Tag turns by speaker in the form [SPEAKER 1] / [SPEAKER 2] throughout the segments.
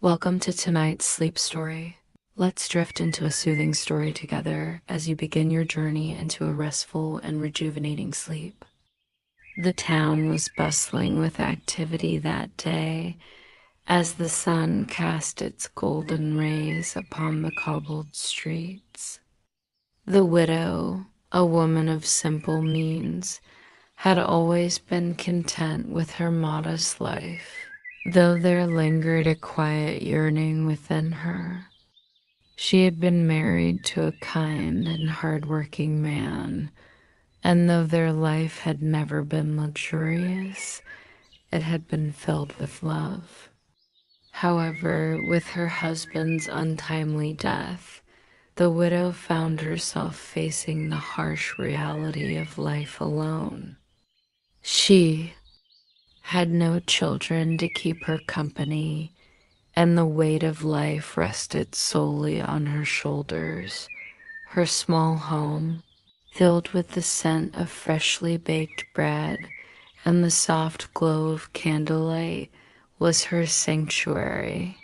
[SPEAKER 1] Welcome to tonight's sleep story. Let's drift into a soothing story together as you begin your journey into a restful and rejuvenating sleep. The town was bustling with activity that day as the sun cast its golden rays upon the cobbled streets. The widow, a woman of simple means, had always been content with her modest life, though there lingered a quiet yearning within her. She had been married to a kind and hard-working man, and though their life had never been luxurious, it had been filled with love. However, with her husband's untimely death, the widow found herself facing the harsh reality of life alone. She had no children to keep her company, and the weight of life rested solely on her shoulders. Her small home, filled with the scent of freshly baked bread and the soft glow of candlelight, was her sanctuary.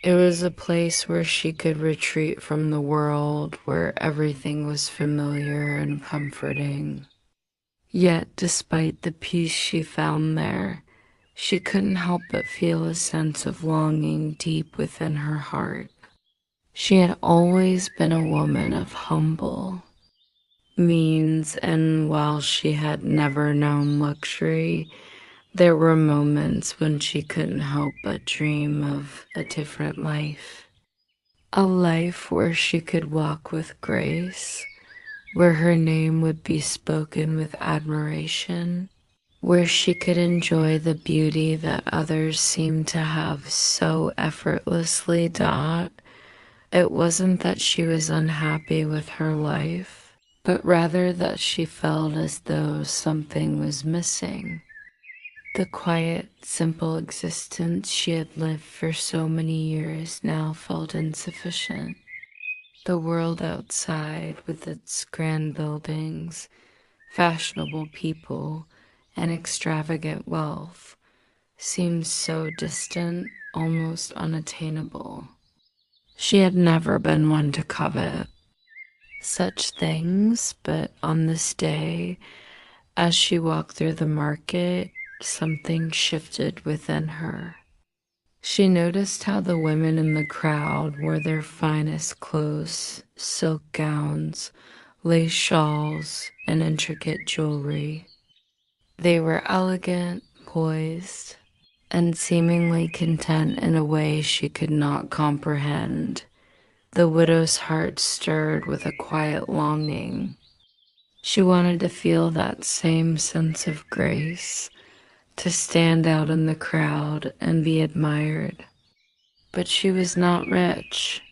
[SPEAKER 1] It was a place where she could retreat from the world, where everything was familiar and comforting. Yet, despite the peace she found there, she couldn't help but feel a sense of longing deep within her heart. She had always been a woman of humble means, and while she had never known luxury, there were moments when she couldn't help but dream of a different life. A life where she could walk with grace, where her name would be spoken with admiration, where she could enjoy the beauty that others seemed to have so effortlessly. It wasn't that she was unhappy with her life, but rather that she felt as though something was missing. The quiet, simple existence she had lived for so many years now felt insufficient. The world outside, with its grand buildings, fashionable people, and extravagant wealth, seemed so distant, almost unattainable. She had never been one to covet such things, but on this day, as she walked through the market, something shifted within her. She noticed how the women in the crowd wore their finest clothes, silk gowns, lace shawls, and intricate jewelry. They were elegant, poised, and seemingly content in a way she could not comprehend. The widow's heart stirred with a quiet longing. She wanted to feel that same sense of grace, to stand out in the crowd and be admired. But she was not rich.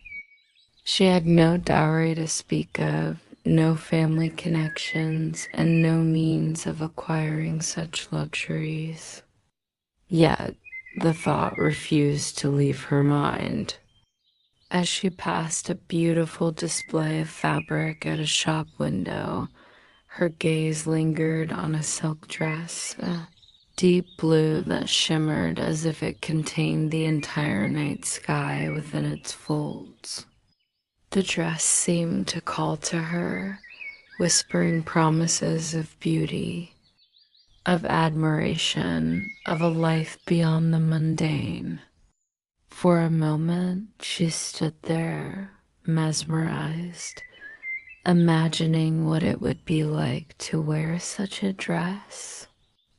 [SPEAKER 1] She had no dowry to speak of, no family connections, and no means of acquiring such luxuries. Yet, the thought refused to leave her mind. As she passed a beautiful display of fabric at a shop window, her gaze lingered on a silk dress, deep blue that shimmered as if it contained the entire night sky within its folds. The dress seemed to call to her, whispering promises of beauty, of admiration, of a life beyond the mundane. For a moment, she stood there, mesmerized, imagining what it would be like to wear such a dress.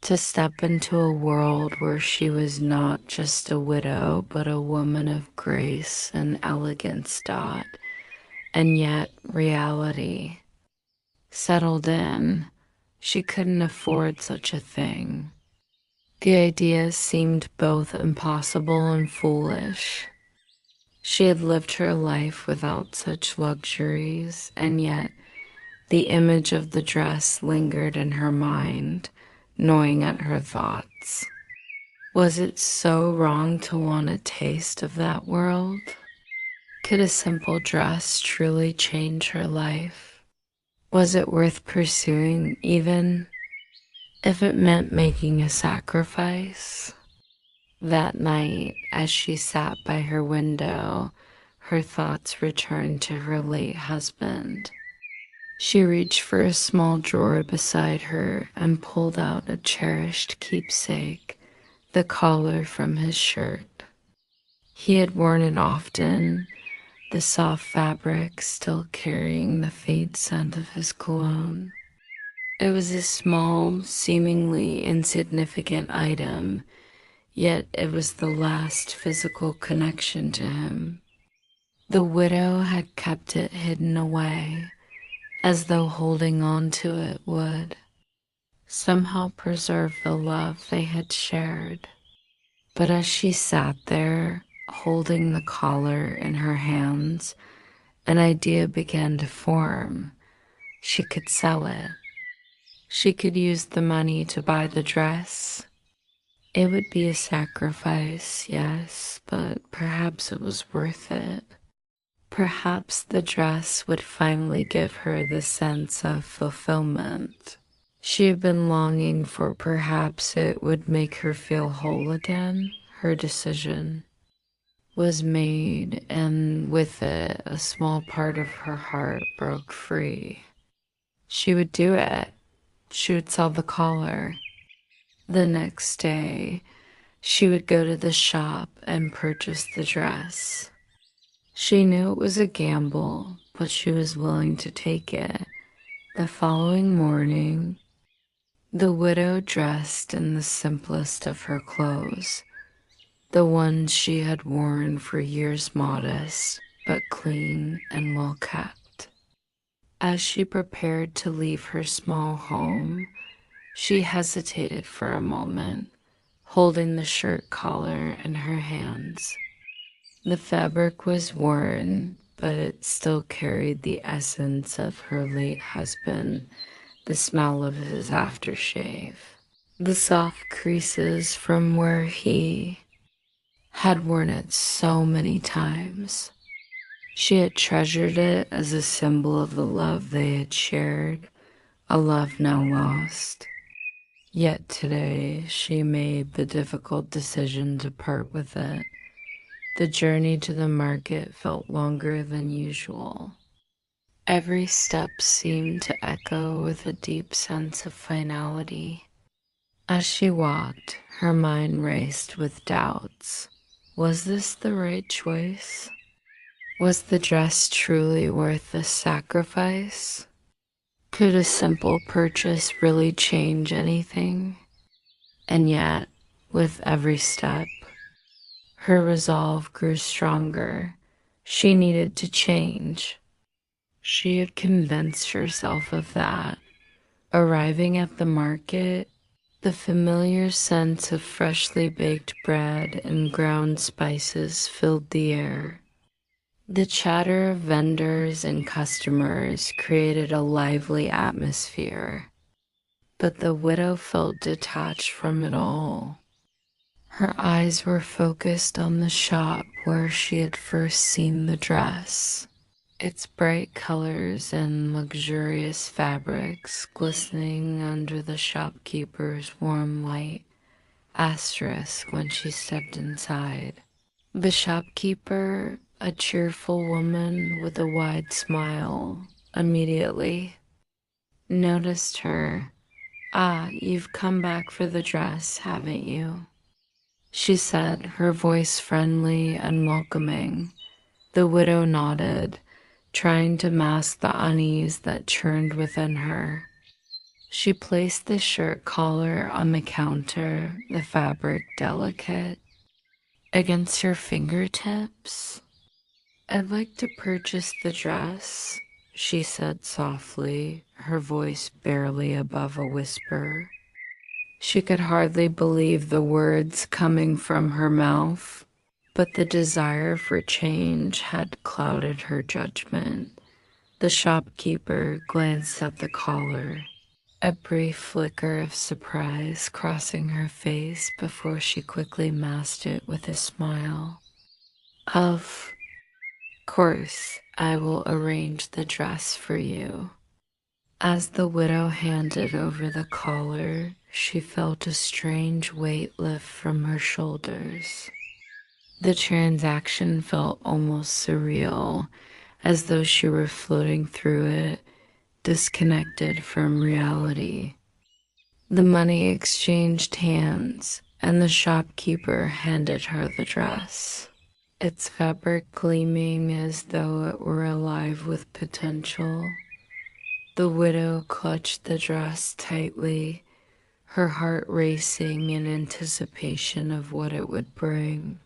[SPEAKER 1] To step into a world where she was not just a widow, but a woman of grace and elegance. And yet reality settled in. She couldn't afford such a thing. The idea seemed both impossible and foolish. She had lived her life without such luxuries, and yet the image of the dress lingered in her mind, gnawing at her thoughts. Was it so wrong to want a taste of that world? Could a simple dress truly change her life? Was it worth pursuing, even if it meant making a sacrifice? That night, as she sat by her window, her thoughts returned to her late husband. She reached for a small drawer beside her and pulled out a cherished keepsake, the collar from his shirt. He had worn it often, the soft fabric still carrying the faint scent of his cologne. It was a small, seemingly insignificant item, yet it was the last physical connection to him. The widow had kept it hidden away, as though holding on to it would somehow preserve the love they had shared. But as she sat there, holding the collar in her hands, an idea began to form. She could sell it. She could use the money to buy the dress. It would be a sacrifice, yes, but perhaps it was worth it. Perhaps the dress would finally give her the sense of fulfillment she had been longing for. Perhaps it would make her feel whole again. Her decision was made, and with it, a small part of her heart broke free. She would do it. She would sell the collar. The next day, she would go to the shop and purchase the dress. She knew it was a gamble, but she was willing to take it. The following morning, the widow dressed in the simplest of her clothes, the ones she had worn for years, modest, but clean and well kept. As she prepared to leave her small home, she hesitated for a moment, holding the shirt collar in her hands. The fabric was worn, but it still carried the essence of her late husband, the smell of his aftershave, the soft creases from where he had worn it so many times. She had treasured it as a symbol of the love they had shared, a love now lost. Yet today she made the difficult decision to part with it. The journey to the market felt longer than usual. Every step seemed to echo with a deep sense of finality. As she walked, her mind raced with doubts. Was this the right choice? Was the dress truly worth the sacrifice? Could a simple purchase really change anything? And yet, with every step, her resolve grew stronger. She needed to change. She had convinced herself of that. Arriving at the market, the familiar scent of freshly baked bread and ground spices filled the air. The chatter of vendors and customers created a lively atmosphere, but the widow felt detached from it all. Her eyes were focused on the shop where she had first seen the dress, its bright colors and luxurious fabrics glistening under the shopkeeper's warm light. Asterisk when she stepped inside. The shopkeeper, a cheerful woman with a wide smile, immediately noticed her. "Ah, you've come back for the dress, haven't you?" she said, her voice friendly and welcoming. The widow nodded, trying to mask the unease that churned within her. She placed the shirt collar on the counter, the fabric delicate against her fingertips. "I'd like to purchase the dress," she said softly, her voice barely above a whisper. She could hardly believe the words coming from her mouth, but the desire for change had clouded her judgment. The shopkeeper glanced at the collar, a brief flicker of surprise crossing her face before she quickly masked it with a smile. "Of course, I will arrange the dress for you." As the widow handed over the collar, she felt a strange weight lift from her shoulders. The transaction felt almost surreal, as though she were floating through it, disconnected from reality. The money exchanged hands, and the shopkeeper handed her the dress, its fabric gleaming as though it were alive with potential. The widow clutched the dress tightly, her heart racing in anticipation of what it would bring.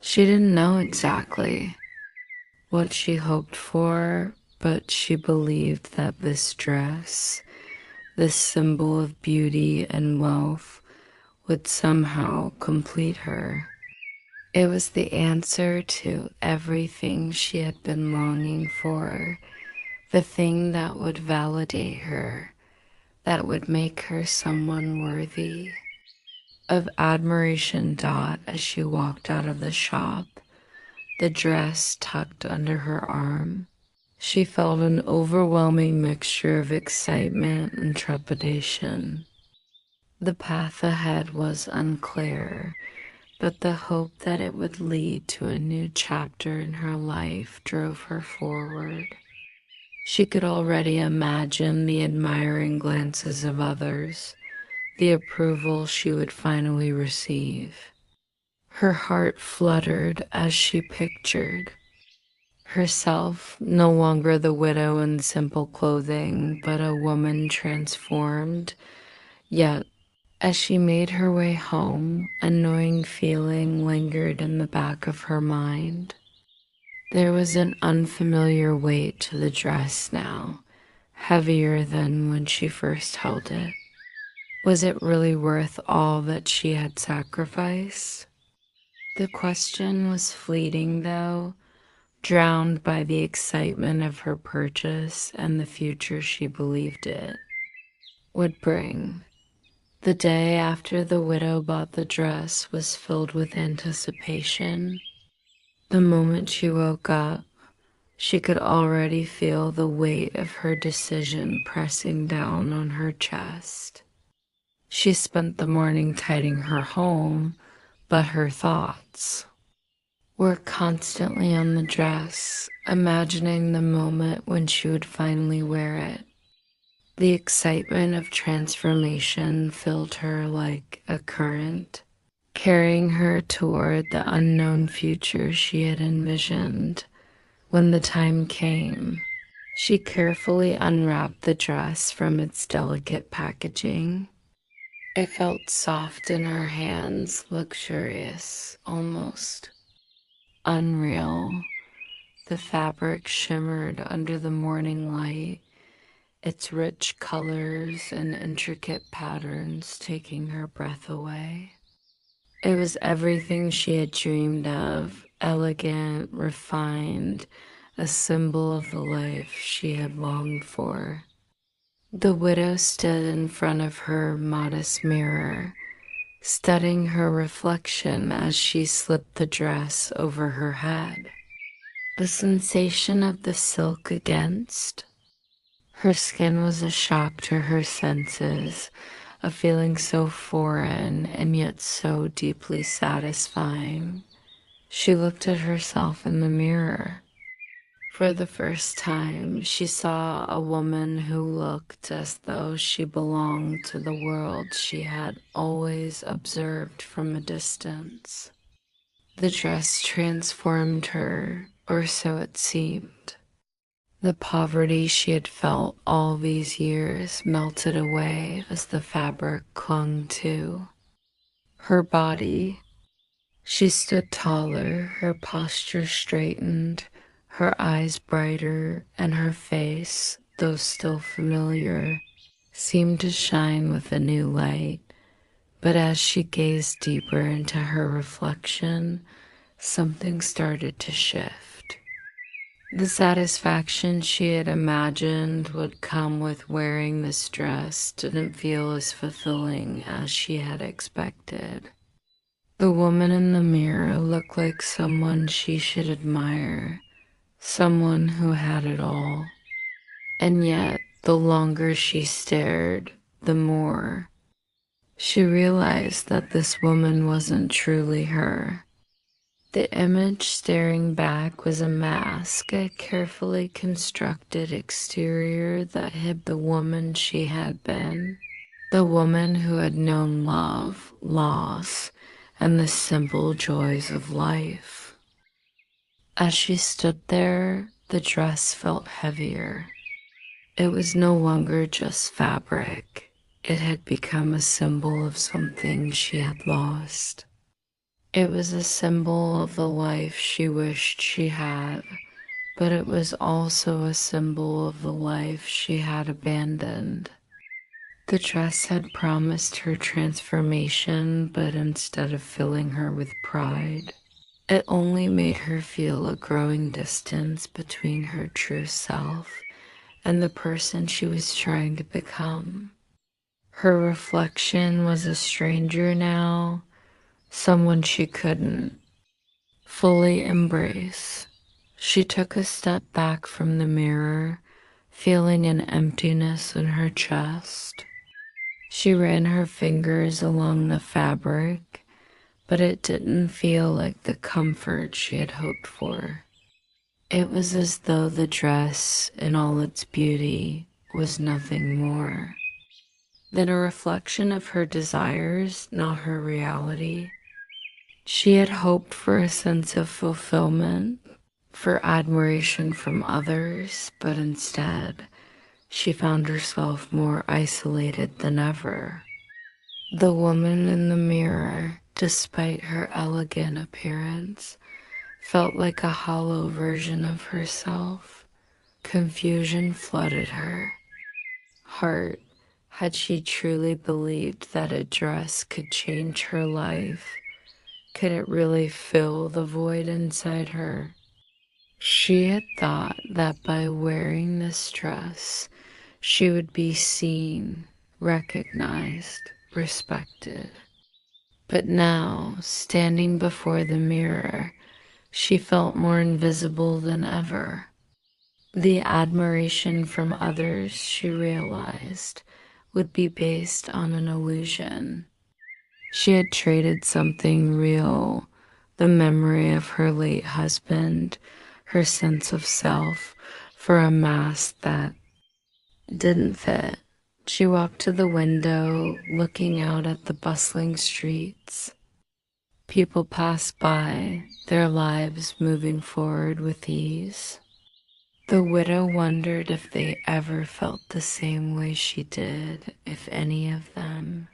[SPEAKER 1] She didn't know exactly what she hoped for, but she believed that this dress, this symbol of beauty and wealth, would somehow complete her. It was the answer to everything she had been longing for, the thing that would validate her, that would make her someone worthy of admiration. As she walked out of the shop, the dress tucked under her arm, she felt an overwhelming mixture of excitement and trepidation. The path ahead was unclear, but the hope that it would lead to a new chapter in her life drove her forward. She could already imagine the admiring glances of others, the approval she would finally receive. Her heart fluttered as she pictured herself no longer the widow in simple clothing, but a woman transformed. Yet, as she made her way home, a gnawing feeling lingered in the back of her mind. There was an unfamiliar weight to the dress now, heavier than when she first held it. Was it really worth all that she had sacrificed? The question was fleeting, though, drowned by the excitement of her purchase and the future she believed it would bring. The day after the widow bought the dress was filled with anticipation. The moment she woke up, she could already feel the weight of her decision pressing down on her chest. She spent the morning tidying her home, but her thoughts were constantly on the dress, imagining the moment when she would finally wear it. The excitement of transformation filled her like a current, carrying her toward the unknown future she had envisioned. When the time came, she carefully unwrapped the dress from its delicate packaging. It felt soft in her hands, luxurious, almost unreal. The fabric shimmered under the morning light, its rich colors and intricate patterns taking her breath away. It was everything she had dreamed of, elegant, refined, a symbol of the life she had longed for. The widow stood in front of her modest mirror, studying her reflection as she slipped the dress over her head. The sensation of the silk against her skin was a shock to her senses, a feeling so foreign and yet so deeply satisfying. She looked at herself in the mirror. For the first time, she saw a woman who looked as though she belonged to the world she had always observed from a distance. The dress transformed her, or so it seemed. The poverty she had felt all these years melted away as the fabric clung to her body. She stood taller, her posture straightened, her eyes brighter, and her face, though still familiar, seemed to shine with a new light. But as she gazed deeper into her reflection, something started to shift. The satisfaction she had imagined would come with wearing this dress didn't feel as fulfilling as she had expected. The woman in the mirror looked like someone she should admire, someone who had it all. And yet, The longer she stared, the more she realized that this woman wasn't truly her. The image staring back was a mask, a carefully constructed exterior that hid the woman she had been. The woman who had known love, loss, and the simple joys of life. As she stood there, the dress felt heavier. It was no longer just fabric. It had become a symbol of something she had lost. It was a symbol of the life she wished she had, but it was also a symbol of the life she had abandoned. The dress had promised her transformation, but instead of filling her with pride, it only made her feel a growing distance between her true self and the person she was trying to become. Her reflection was a stranger now, someone she couldn't fully embrace. She took a step back from the mirror, feeling an emptiness in her chest. She ran her fingers along the fabric, but it didn't feel like the comfort she had hoped for. It was as though the dress, in all its beauty, was nothing more than a reflection of her desires, not her reality. She had hoped for a sense of fulfillment, for admiration from others, but instead, she found herself more isolated than ever. The woman in the mirror, despite her elegant appearance, felt like a hollow version of herself. Confusion flooded her heart. Had she truly believed that a dress could change her life? Could it really fill the void inside her? She had thought that by wearing this dress, she would be seen, recognized, respected. But now, standing before the mirror, she felt more invisible than ever. The admiration from others, she realized, would be based on an illusion. She had traded something real, the memory of her late husband, her sense of self, for a mask that didn't fit. She walked to the window, looking out at the bustling streets. People passed by, their lives moving forward with ease. The widow wondered if they ever felt the same way she did, if any of them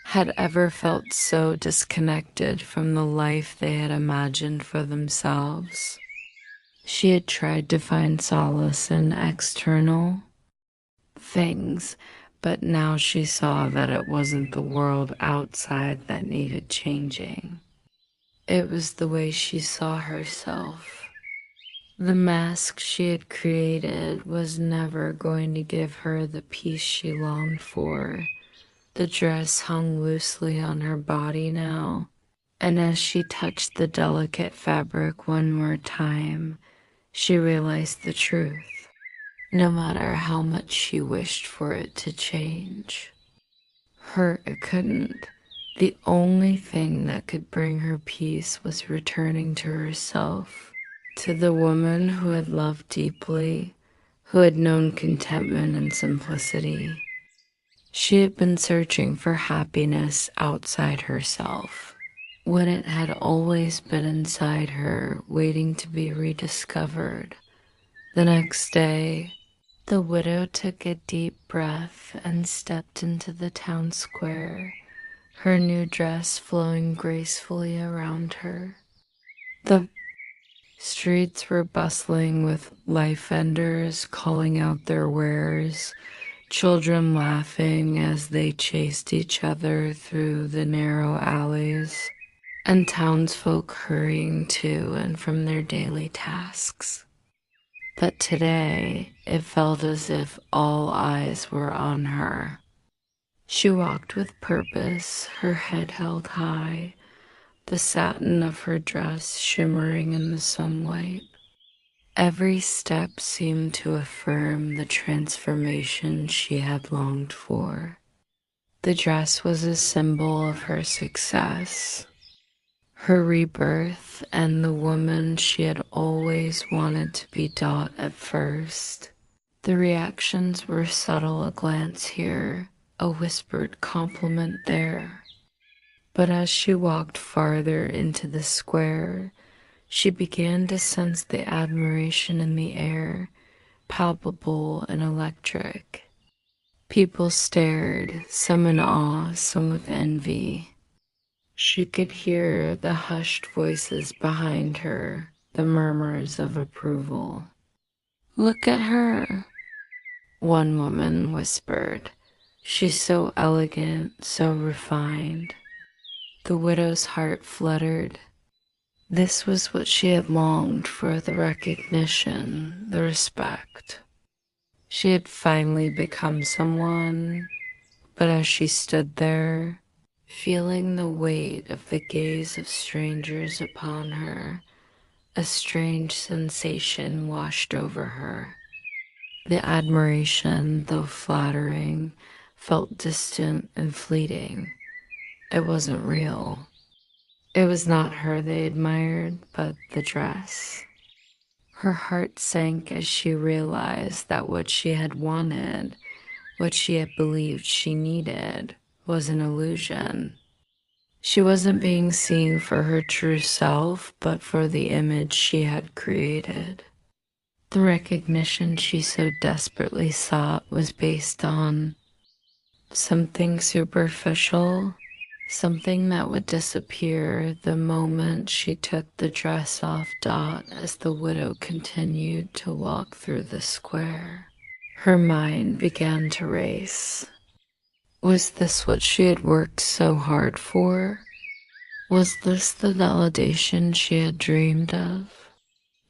[SPEAKER 1] had ever felt so disconnected from the life they had imagined for themselves. She had tried to find solace in external things, but now she saw that it wasn't the world outside that needed changing. It was the way she saw herself. The mask she had created was never going to give her the peace she longed for. The dress hung loosely on her body now, and as she touched the delicate fabric one more time, she realized the truth. No matter how much she wished for it to change, it couldn't. The only thing that could bring her peace was returning to herself, to the woman who had loved deeply, who had known contentment and simplicity. She had been searching for happiness outside herself, when it had always been inside her, waiting to be rediscovered. The next day, the widow took a deep breath and stepped into the town square, her new dress flowing gracefully around her. The streets were bustling with life vendors calling out their wares, children laughing as they chased each other through the narrow alleys, and townsfolk hurrying to and from their daily tasks. But today, it felt as if all eyes were on her. She walked with purpose, her head held high, the satin of her dress shimmering in the sunlight. Every step seemed to affirm the transformation she had longed for. The dress was a symbol of her success, her rebirth, and the woman she had always wanted to be. At first, the reactions were subtle: a glance here, a whispered compliment there. But as she walked farther into the square, she began to sense the admiration in the air, palpable and electric. People stared, some in awe, some with envy. She could hear the hushed voices behind her, the murmurs of approval. "Look at her," one woman whispered. "She's so elegant, so refined." The widow's heart fluttered. This was what she had longed for: the recognition, the respect. She had finally become someone, but as she stood there, feeling the weight of the gaze of strangers upon her, a strange sensation washed over her. The admiration, though flattering, felt distant and fleeting. It wasn't real. It was not her they admired, but the dress. Her heart sank as she realized that what she had wanted, what she had believed she needed, was an illusion. She wasn't being seen for her true self, but for the image she had created. The recognition she so desperately sought was based on something superficial, something that would disappear the moment she took the dress off. As the widow continued to walk through the square, her mind began to race. Was this what she had worked so hard for? Was this the validation she had dreamed of?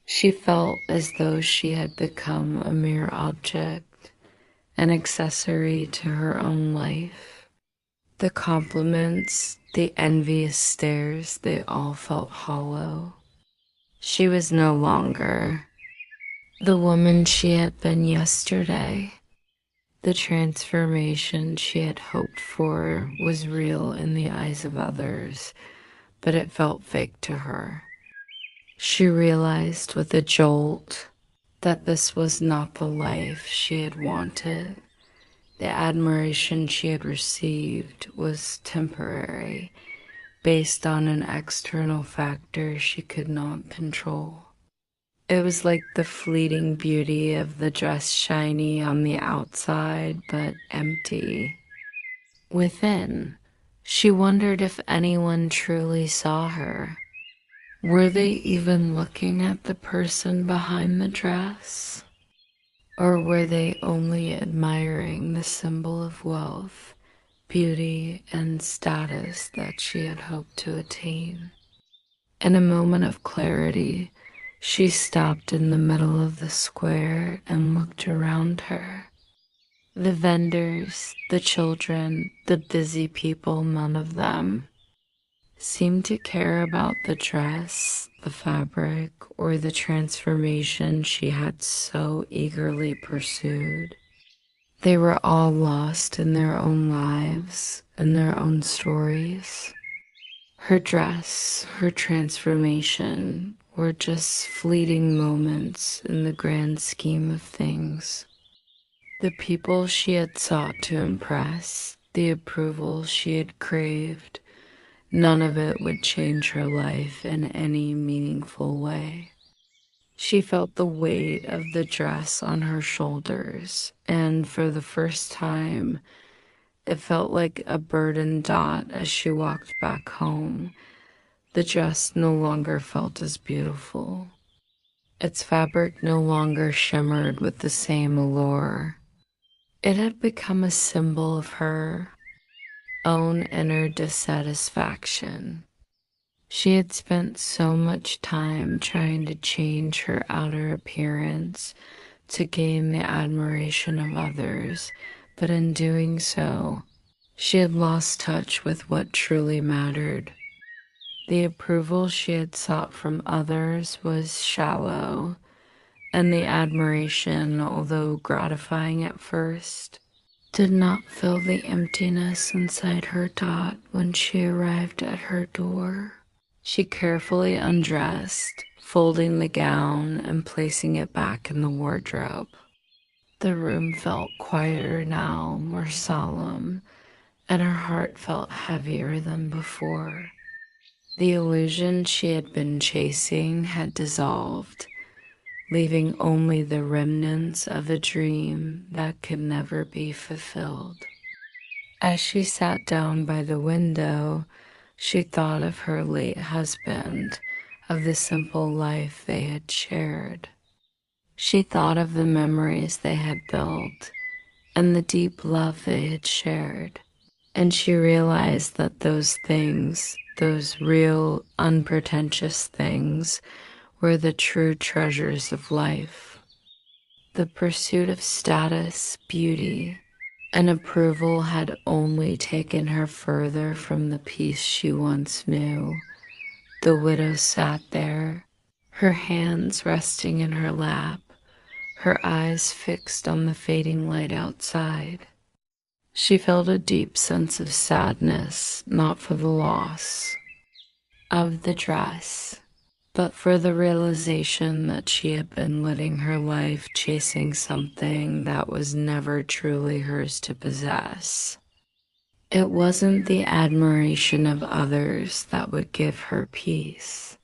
[SPEAKER 1] She felt as though she had become a mere object, an accessory to her own life. The compliments, the envious stares, they all felt hollow. She was no longer the woman she had been yesterday. The transformation she had hoped for was real in the eyes of others, but it felt fake to her. She realized with a jolt that this was not the life she had wanted. The admiration she had received was temporary, based on an external factor she could not control. It was like the fleeting beauty of the dress, shiny on the outside, but empty within. She wondered if anyone truly saw her. Were they even looking at the person behind the dress? Or were they only admiring the symbol of wealth, beauty, and status that she had hoped to attain? In a moment of clarity, she stopped in the middle of the square and looked around her. The vendors, the children, the busy people, none of them seemed to care about the dress, the fabric, or the transformation she had so eagerly pursued. They were all lost in their own lives and their own stories. Her dress, her transformation were just fleeting moments in the grand scheme of things. The people she had sought to impress, the approval she had craved, none of it would change her life in any meaningful way. She felt the weight of the dress on her shoulders, and for the first time, it felt like a burden. As she walked back home, the dress no longer felt as beautiful. Its fabric no longer shimmered with the same allure. It had become a symbol of her own inner dissatisfaction. She had spent so much time trying to change her outer appearance to gain the admiration of others, but in doing so, she had lost touch with what truly mattered. The approval she had sought from others was shallow, and the admiration, although gratifying at first, did not fill the emptiness inside her dot when she arrived at her door. She carefully undressed, folding the gown and placing it back in the wardrobe. The room felt quieter now, more solemn, and her heart felt heavier than before. The illusion she had been chasing had dissolved, leaving only the remnants of a dream that could never be fulfilled. As she sat down by the window, she thought of her late husband, of the simple life they had shared. She thought of the memories they had built and the deep love they had shared. And she realized that those things, those real, unpretentious things, were the true treasures of life. The pursuit of status, beauty, and approval had only taken her further from the peace she once knew. The widow sat there, her hands resting in her lap, her eyes fixed on the fading light outside. She felt a deep sense of sadness, not for the loss of the dress, but for the realization that she had been living her life chasing something that was never truly hers to possess. It wasn't the admiration of others that would give her peace.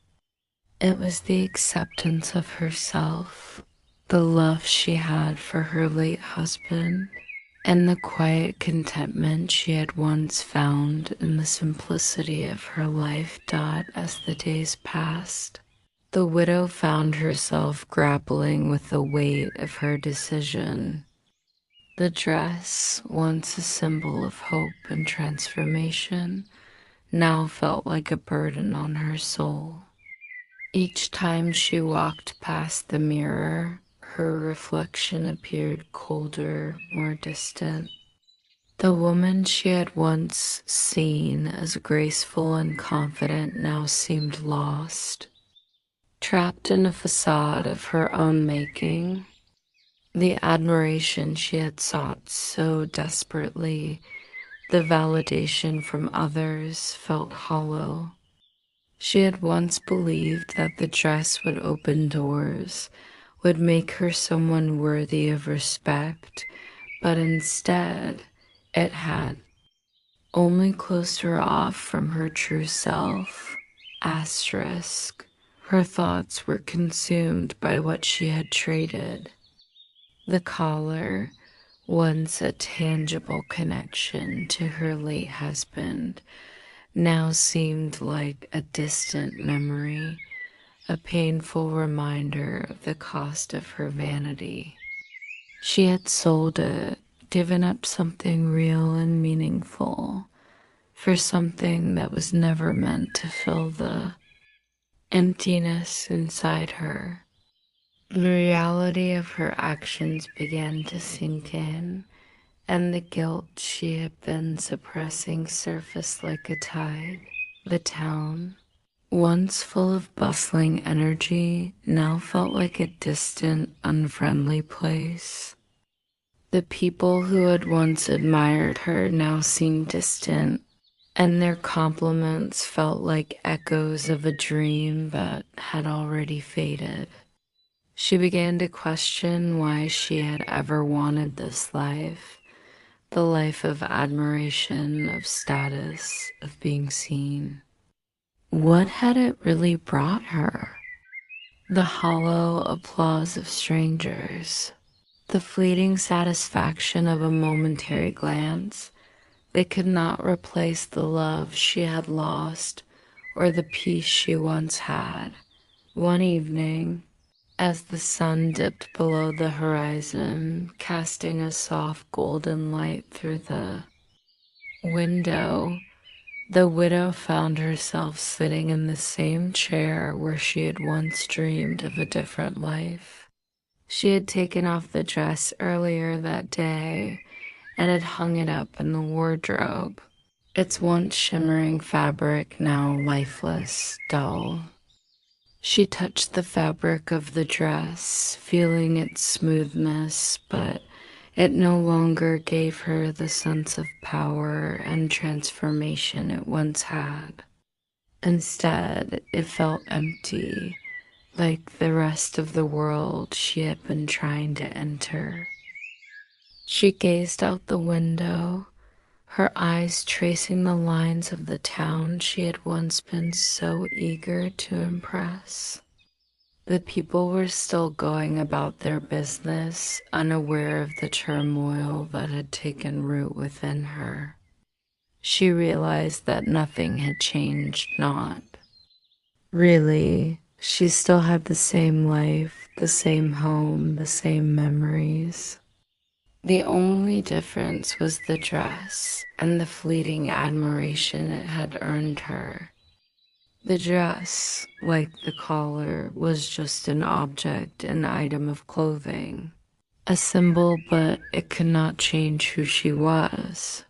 [SPEAKER 1] It was the acceptance of herself, the love she had for her late husband, and the quiet contentment she had once found in the simplicity of her life. As the days passed, the widow found herself grappling with the weight of her decision. The dress, once a symbol of hope and transformation, now felt like a burden on her soul. Each time she walked past the mirror, her reflection appeared colder, more distant. The woman she had once seen as graceful and confident now seemed lost, trapped in a facade of her own making. The admiration she had sought so desperately, the validation from others, felt hollow. She had once believed that the dress would open doors, would make her someone worthy of respect, but instead it had only closed her off from her true self. Asterisk. Her thoughts were consumed by what she had traded. The collar, once a tangible connection to her late husband, now seemed like a distant memory, a painful reminder of the cost of her vanity. She had sold it, given up something real and meaningful for something that was never meant to fill the emptiness inside her. The reality of her actions began to sink in, and the guilt she had been suppressing surfaced like a tide. The town, once full of bustling energy, now felt like a distant, unfriendly place. The people who had once admired her now seemed distant, and their compliments felt like echoes of a dream that had already faded. She began to question why she had ever wanted this life, the life of admiration, of status, of being seen. What had it really brought her? The hollow applause of strangers, the fleeting satisfaction of a momentary glance. They could not replace the love she had lost or the peace she once had. One evening, as the sun dipped below the horizon, casting a soft golden light through the window, the widow found herself sitting in the same chair where she had once dreamed of a different life. She had taken off the dress earlier that day and had hung it up in the wardrobe, its once shimmering fabric now lifeless, dull. She touched the fabric of the dress, feeling its smoothness, but it no longer gave her the sense of power and transformation it once had. Instead, it felt empty, like the rest of the world she had been trying to enter. She gazed out the window, her eyes tracing the lines of the town she had once been so eager to impress. The people were still going about their business, unaware of the turmoil that had taken root within her. She realized that nothing had changed, not. Really, she still had the same life, the same home, the same memories. The only difference was the dress and the fleeting admiration it had earned her. The dress, like the collar, was just an object, an item of clothing, a symbol, but it could not change who she was,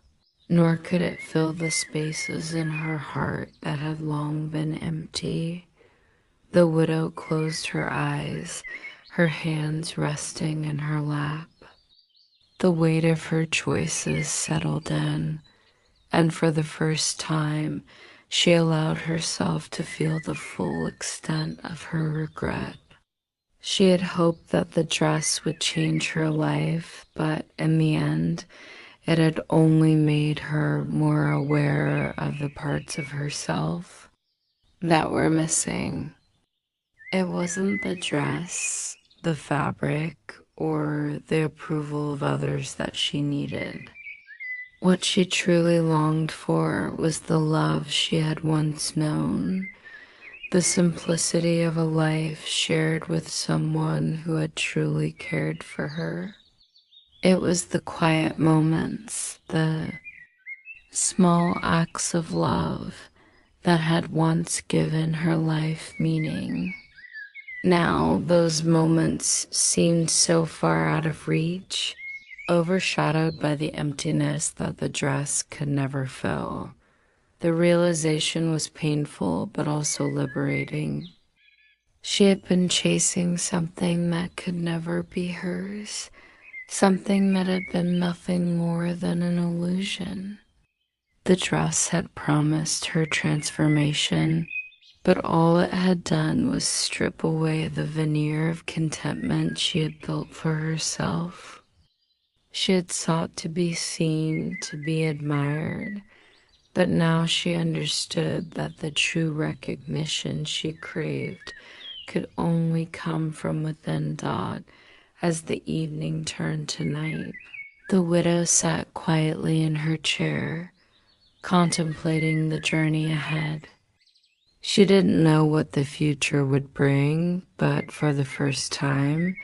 [SPEAKER 1] nor could it fill the spaces in her heart that had long been empty. The widow closed her eyes, her hands resting in her lap. The weight of her choices settled in, and for the first time, she allowed herself to feel the full extent of her regret. She had hoped that the dress would change her life, but in the end, it had only made her more aware of the parts of herself that were missing. It wasn't the dress, the fabric, or the approval of others that she needed. What she truly longed for was the love she had once known, the simplicity of a life shared with someone who had truly cared for her. It was the quiet moments, the small acts of love that had once given her life meaning. Now, those moments seemed so far out of reach, overshadowed by the emptiness that the dress could never fill. The realization was painful, but also liberating. She had been chasing something that could never be hers, something that had been nothing more than an illusion. The dress had promised her transformation, but all it had done was strip away the veneer of contentment she had built for herself. She had sought to be seen, to be admired, but now she understood that the true recognition she craved could only come from within Dot as the evening turned to night. The widow sat quietly in her chair, contemplating the journey ahead. She didn't know what the future would bring, but for the first time,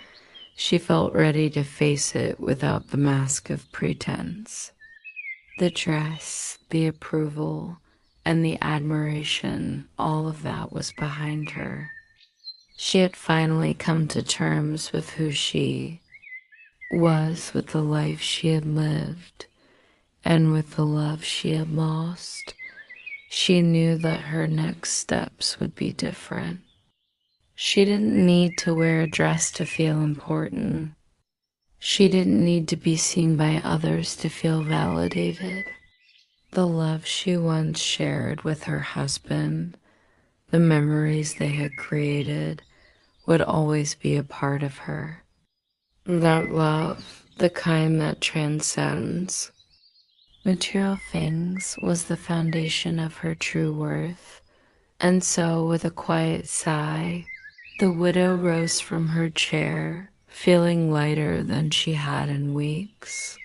[SPEAKER 1] she felt ready to face it without the mask of pretense. The dress, the approval, and the admiration, all of that was behind her. She had finally come to terms with who she was, with the life she had lived, and with the love she had lost. She knew that her next steps would be different. She didn't need to wear a dress to feel important. She didn't need to be seen by others to feel validated. The love she once shared with her husband, the memories they had created, would always be a part of her. That love, the kind that transcends material things, was the foundation of her true worth. And so, with a quiet sigh, the widow rose from her chair, feeling lighter than she had in weeks.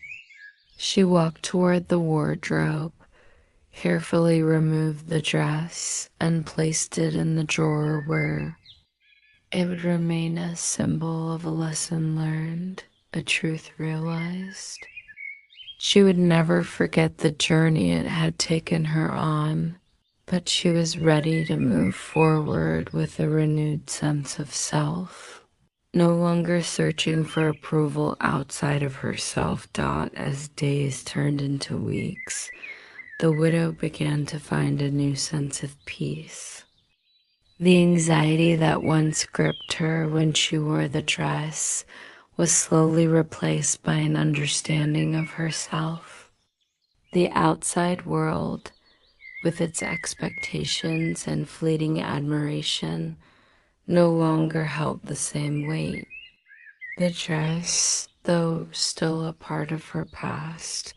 [SPEAKER 1] She walked toward the wardrobe, carefully removed the dress, and placed it in the drawer where it would remain a symbol of a lesson learned, a truth realized. She would never forget the journey it had taken her on, but she was ready to move forward with a renewed sense of self, no longer searching for approval outside of herself. As days turned into weeks, the widow began to find a new sense of peace. The anxiety that once gripped her when she wore the dress was slowly replaced by an understanding of herself. The outside world, with its expectations and fleeting admiration, no longer held the same weight. The dress, though still a part of her past,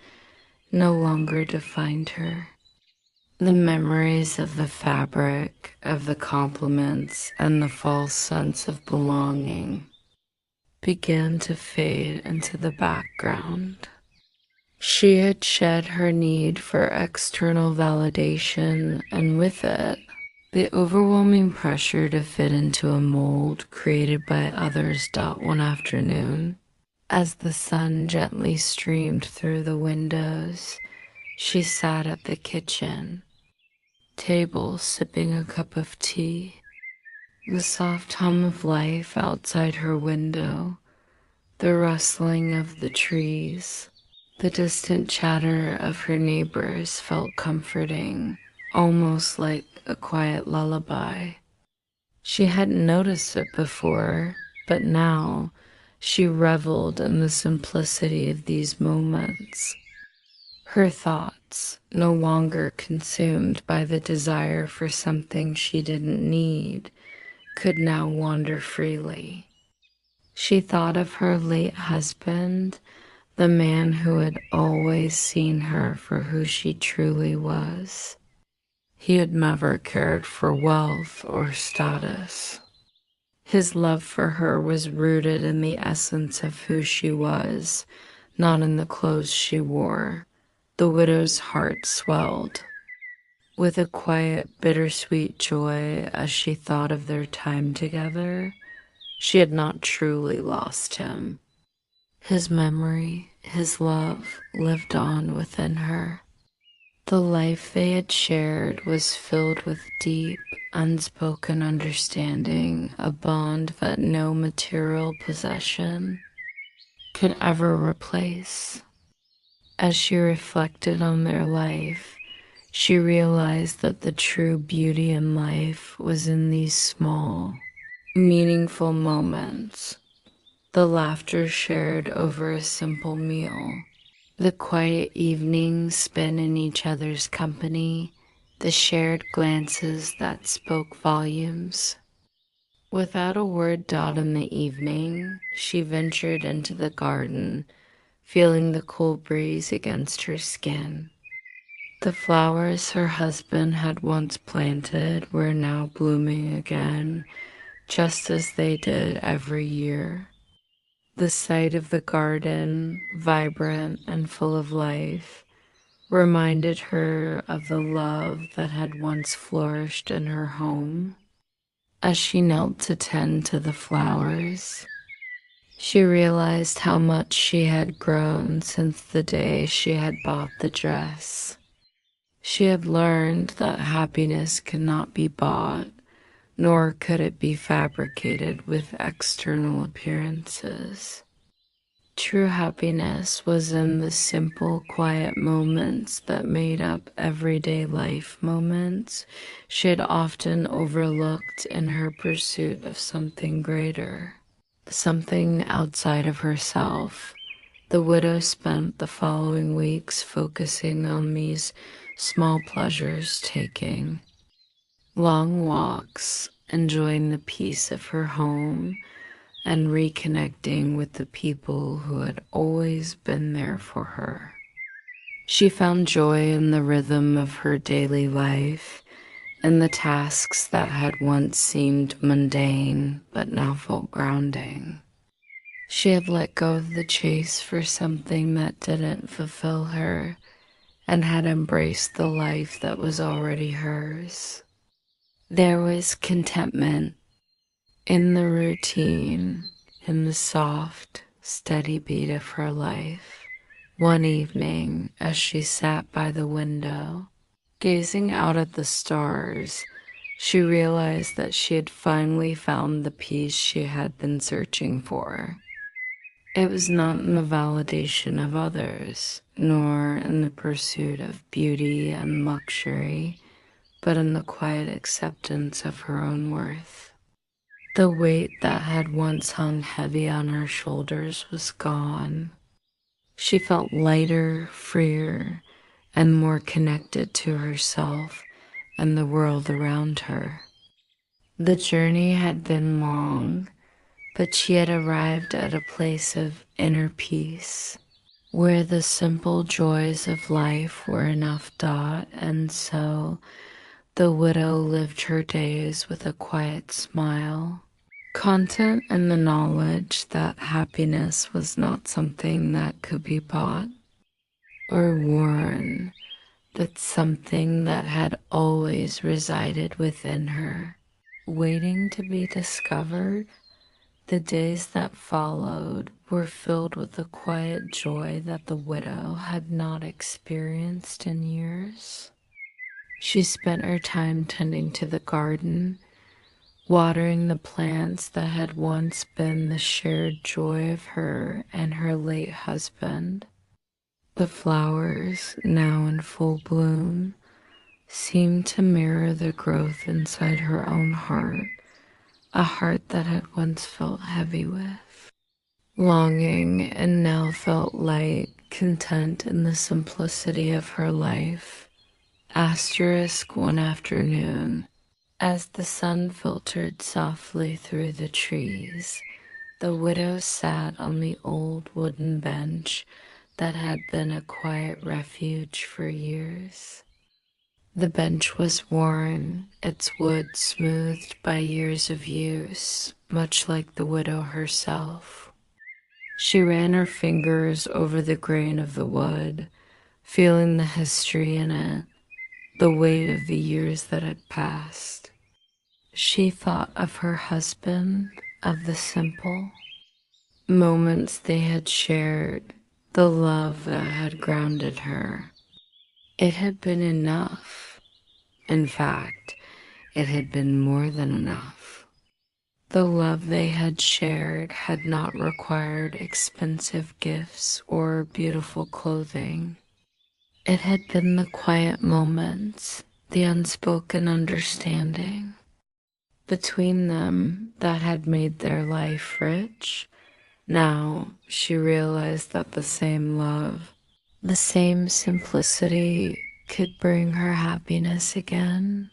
[SPEAKER 1] no longer defined her. The memories of the fabric, of the compliments, and the false sense of belonging began to fade into the background. She had shed her need for external validation, and with it, the overwhelming pressure to fit into a mold created by others. One afternoon, as the sun gently streamed through the windows, she sat at the kitchen table sipping a cup of tea. The soft hum of life outside her window, the rustling of the trees, the distant chatter of her neighbors felt comforting, almost like a quiet lullaby. She hadn't noticed it before, but now she reveled in the simplicity of these moments. Her thoughts, no longer consumed by the desire for something she didn't need, could now wander freely. She thought of her late husband, the man who had always seen her for who she truly was. He had never cared for wealth or status. His love for her was rooted in the essence of who she was, not in the clothes she wore. The widow's heart swelled with a quiet, bittersweet joy as she thought of their time together. She had not truly lost him. His memory, his love, lived on within her. The life they had shared was filled with deep, unspoken understanding, a bond that no material possession could ever replace. As she reflected on their life, she realized that the true beauty in life was in these small, meaningful moments. The laughter shared over a simple meal, the quiet evenings spent in each other's company, the shared glances that spoke volumes. Without a word, in the evening, she ventured into the garden, feeling the cool breeze against her skin. The flowers her husband had once planted were now blooming again, just as they did every year. The sight of the garden, vibrant and full of life, reminded her of the love that had once flourished in her home. As she knelt to tend to the flowers, she realized how much she had grown since the day she had bought the dress. She had learned that happiness could not be bought, nor could it be fabricated with external appearances. True happiness was in the simple, quiet moments that made up everyday life, moments she had often overlooked in her pursuit of something greater, something outside of herself. The widow spent the following weeks focusing on these small pleasures, taking long walks, enjoying the peace of her home, and reconnecting with the people who had always been there for her. She found joy in the rhythm of her daily life, in the tasks that had once seemed mundane but now felt grounding. She had let go of the chase for something that didn't fulfill her and had embraced the life that was already hers. There was contentment in the routine, in the soft, steady beat of her life. One evening, as she sat by the window, gazing out at the stars, she realized that she had finally found the peace she had been searching for. It was not in the validation of others, nor in the pursuit of beauty and luxury, but in the quiet acceptance of her own worth. The weight that had once hung heavy on her shoulders was gone. She felt lighter, freer, and more connected to herself and the world around her. The journey had been long, but she had arrived at a place of inner peace, where the simple joys of life were enough thought, and so the widow lived her days with a quiet smile, content in the knowledge that happiness was not something that could be bought or worn, but something that had always resided within her, waiting to be discovered. The days that followed were filled with the quiet joy that the widow had not experienced in years. She spent her time tending to the garden, watering the plants that had once been the shared joy of her and her late husband. The flowers, now in full bloom, seemed to mirror the growth inside her own heart, a heart that had once felt heavy with longing and now felt light, content in the simplicity of her life. Asterisk one afternoon, as the sun filtered softly through the trees, the widow sat on the old wooden bench that had been a quiet refuge for years. The bench was worn, its wood smoothed by years of use, much like the widow herself. She ran her fingers over the grain of the wood, feeling the history in it, the weight of the years that had passed. She thought of her husband, of the simple moments they had shared, the love that had grounded her. It had been enough. In fact, it had been more than enough. The love they had shared had not required expensive gifts or beautiful clothing. It had been the quiet moments, the unspoken understanding between them that had made their life rich. Now she realized that the same love, the same simplicity could bring her happiness again.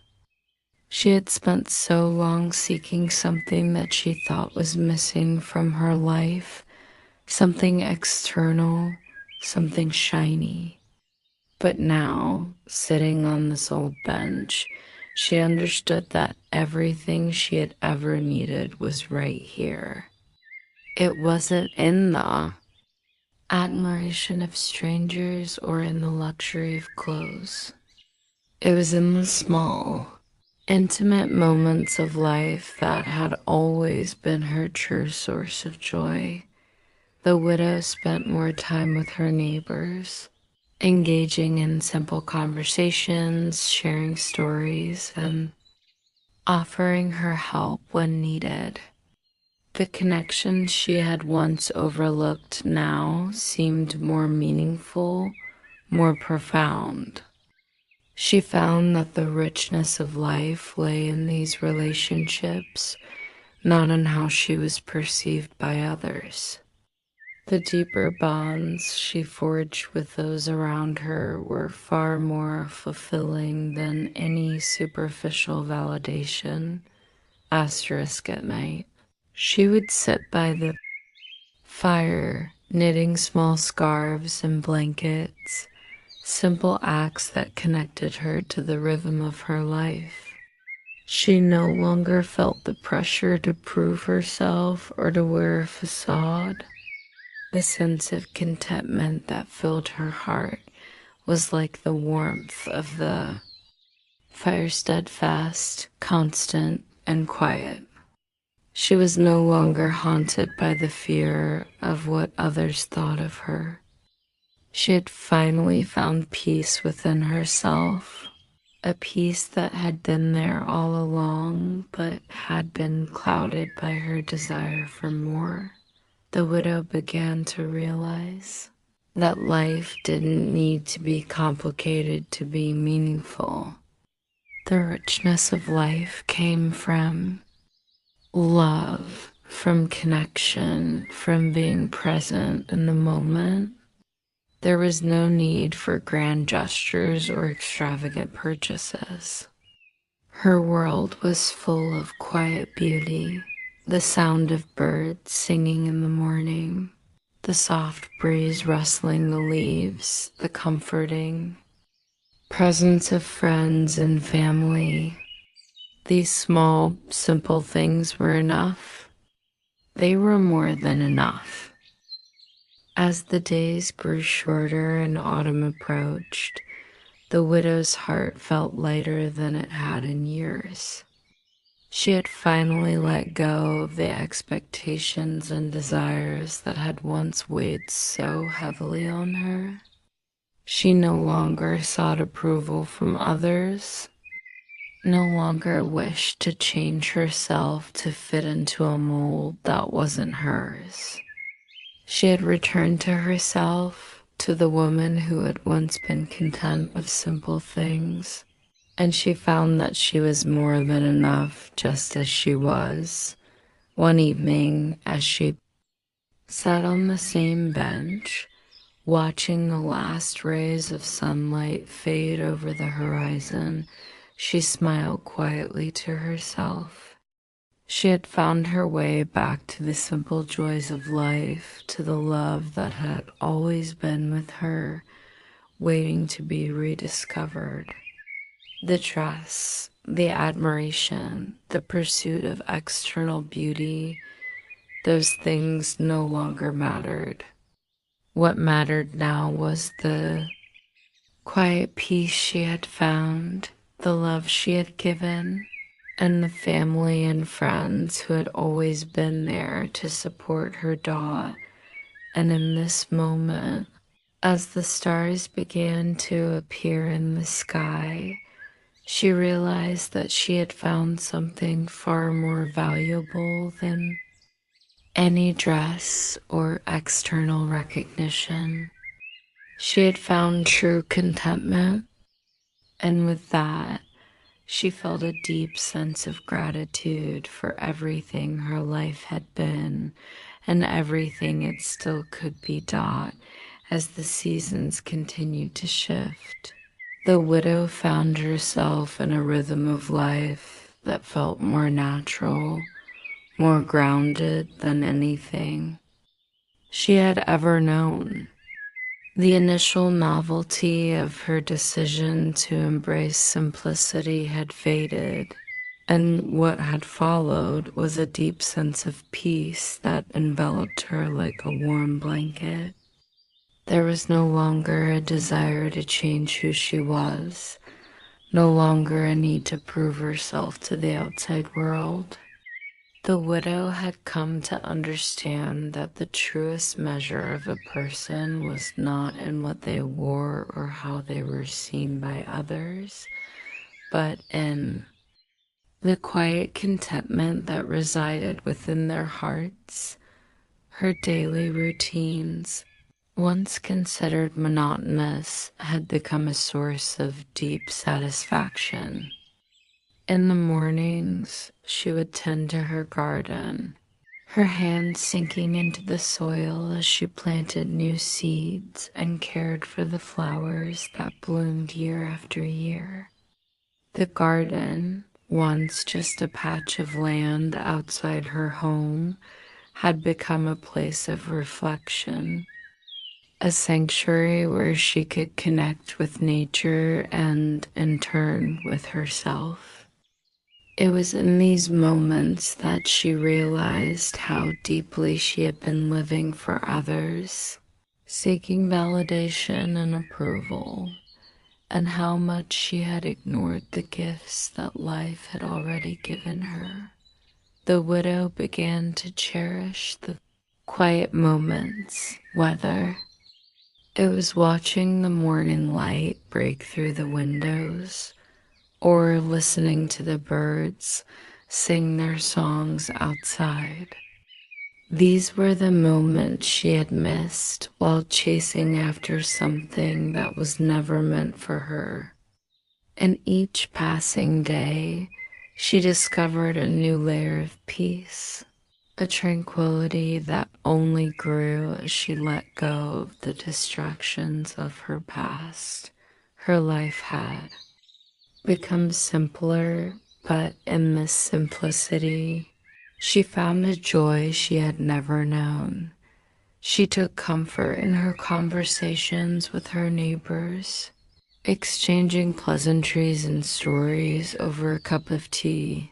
[SPEAKER 1] She had spent so long seeking something that she thought was missing from her life, something external, something shiny. But now, sitting on this old bench, she understood that everything she had ever needed was right here. It wasn't in the admiration of strangers or in the luxury of clothes. It was in the small, intimate moments of life that had always been her true source of joy. The widow spent more time with her neighbors, engaging in simple conversations, sharing stories, and offering her help when needed. The connections she had once overlooked now seemed more meaningful, more profound. She found that the richness of life lay in these relationships, not in how she was perceived by others. The deeper bonds she forged with those around her were far more fulfilling than any superficial validation. Asterisk at night. She would sit by the fire, knitting small scarves and blankets, simple acts that connected her to the rhythm of her life. She no longer felt the pressure to prove herself or to wear a facade. The sense of contentment that filled her heart was like the warmth of the fire, steadfast, constant, and quiet. She was no longer haunted by the fear of what others thought of her. She had finally found peace within herself, a peace that had been there all along but had been clouded by her desire for more. The widow began to realize that life didn't need to be complicated to be meaningful. The richness of life came from love, from connection, from being present in the moment. There was no need for grand gestures or extravagant purchases. Her world was full of quiet beauty, the sound of birds singing in the morning, the soft breeze rustling the leaves, the comforting presence of friends and family. These small, simple things were enough. They were more than enough. As the days grew shorter and autumn approached, the widow's heart felt lighter than it had in years. She had finally let go of the expectations and desires that had once weighed so heavily on her. She no longer sought approval from others, no longer wished to change herself to fit into a mold that wasn't hers. She had returned to herself, to the woman who had once been content with simple things, and she found that she was more than enough just as she was. One evening, as she sat on the same bench, watching the last rays of sunlight fade over the horizon, she smiled quietly to herself. She had found her way back to the simple joys of life, to the love that had always been with her, waiting to be rediscovered. The trust, the admiration, the pursuit of external beauty, those things no longer mattered. What mattered now was the quiet peace she had found, the love she had given, and the family and friends who had always been there to support her dot. And in this moment, as the stars began to appear in the sky, she realized that she had found something far more valuable than any dress or external recognition. She had found true contentment, and with that, she felt a deep sense of gratitude for everything her life had been and everything it still could be dot as the seasons continued to shift. The widow found herself in a rhythm of life that felt more natural, more grounded than anything she had ever known. The initial novelty of her decision to embrace simplicity had faded, and what had followed was a deep sense of peace that enveloped her like a warm blanket. There was no longer a desire to change who she was, no longer a need to prove herself to the outside world. The widow had come to understand that the truest measure of a person was not in what they wore or how they were seen by others, but in the quiet contentment that resided within their hearts. Her daily routines, once considered monotonous, had become a source of deep satisfaction. In the mornings, she would tend to her garden, her hands sinking into the soil as she planted new seeds and cared for the flowers that bloomed year after year. The garden, once just a patch of land outside her home, had become a place of reflection, a sanctuary where she could connect with nature and, in turn, with herself. It was in these moments that she realized how deeply she had been living for others, seeking validation and approval, and how much she had ignored the gifts that life had already given her. The widow began to cherish the quiet moments, whether it was watching the morning light break through the windows or listening to the birds sing their songs outside. These were the moments she had missed while chasing after something that was never meant for her. And each passing day, she discovered a new layer of peace, a tranquility that only grew as she let go of the distractions of her past. Her life had become simpler, but in this simplicity, she found a joy she had never known. She took comfort in her conversations with her neighbors, exchanging pleasantries and stories over a cup of tea.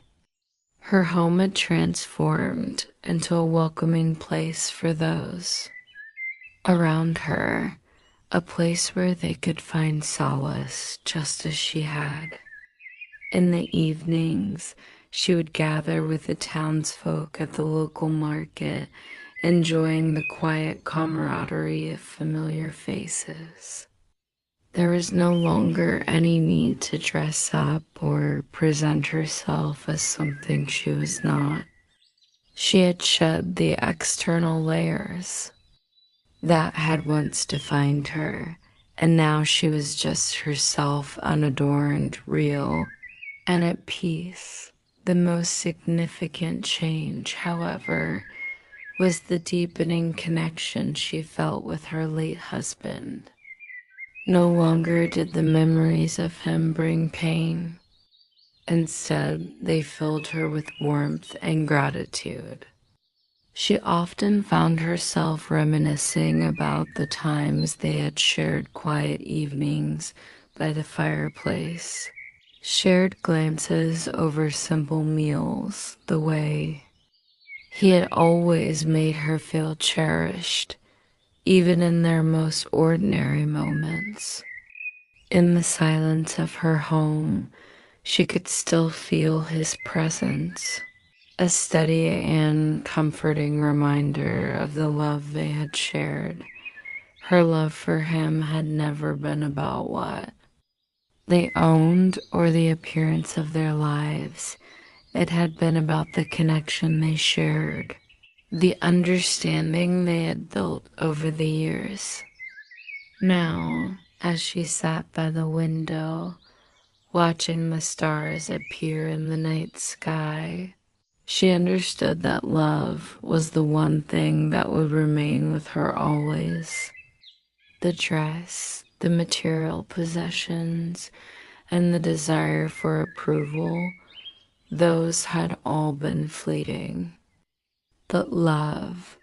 [SPEAKER 1] Her home had transformed into a welcoming place for those around her, a place where they could find solace just as she had. In the evenings, she would gather with the townsfolk at the local market, enjoying the quiet camaraderie of familiar faces. There was no longer any need to dress up or present herself as something she was not. She had shed the external layers that had once defined her, and now she was just herself, unadorned, real, and at peace. The most significant change, however, was the deepening connection she felt with her late husband. No longer did the memories of him bring pain. Instead, they filled her with warmth and gratitude. She often found herself reminiscing about the times they had shared quiet evenings by the fireplace, shared glances over simple meals, the way he had always made her feel cherished, even in their most ordinary moments. In the silence of her home, she could still feel his presence, a steady and comforting reminder of the love they had shared. Her love for him had never been about what they owned or the appearance of their lives. It had been about the connection they shared, the understanding they had built over the years. Now, as she sat by the window, watching the stars appear in the night sky, she understood that love was the one thing that would remain with her always. The dress, the material possessions, and the desire for approval, those had all been fleeting. But love,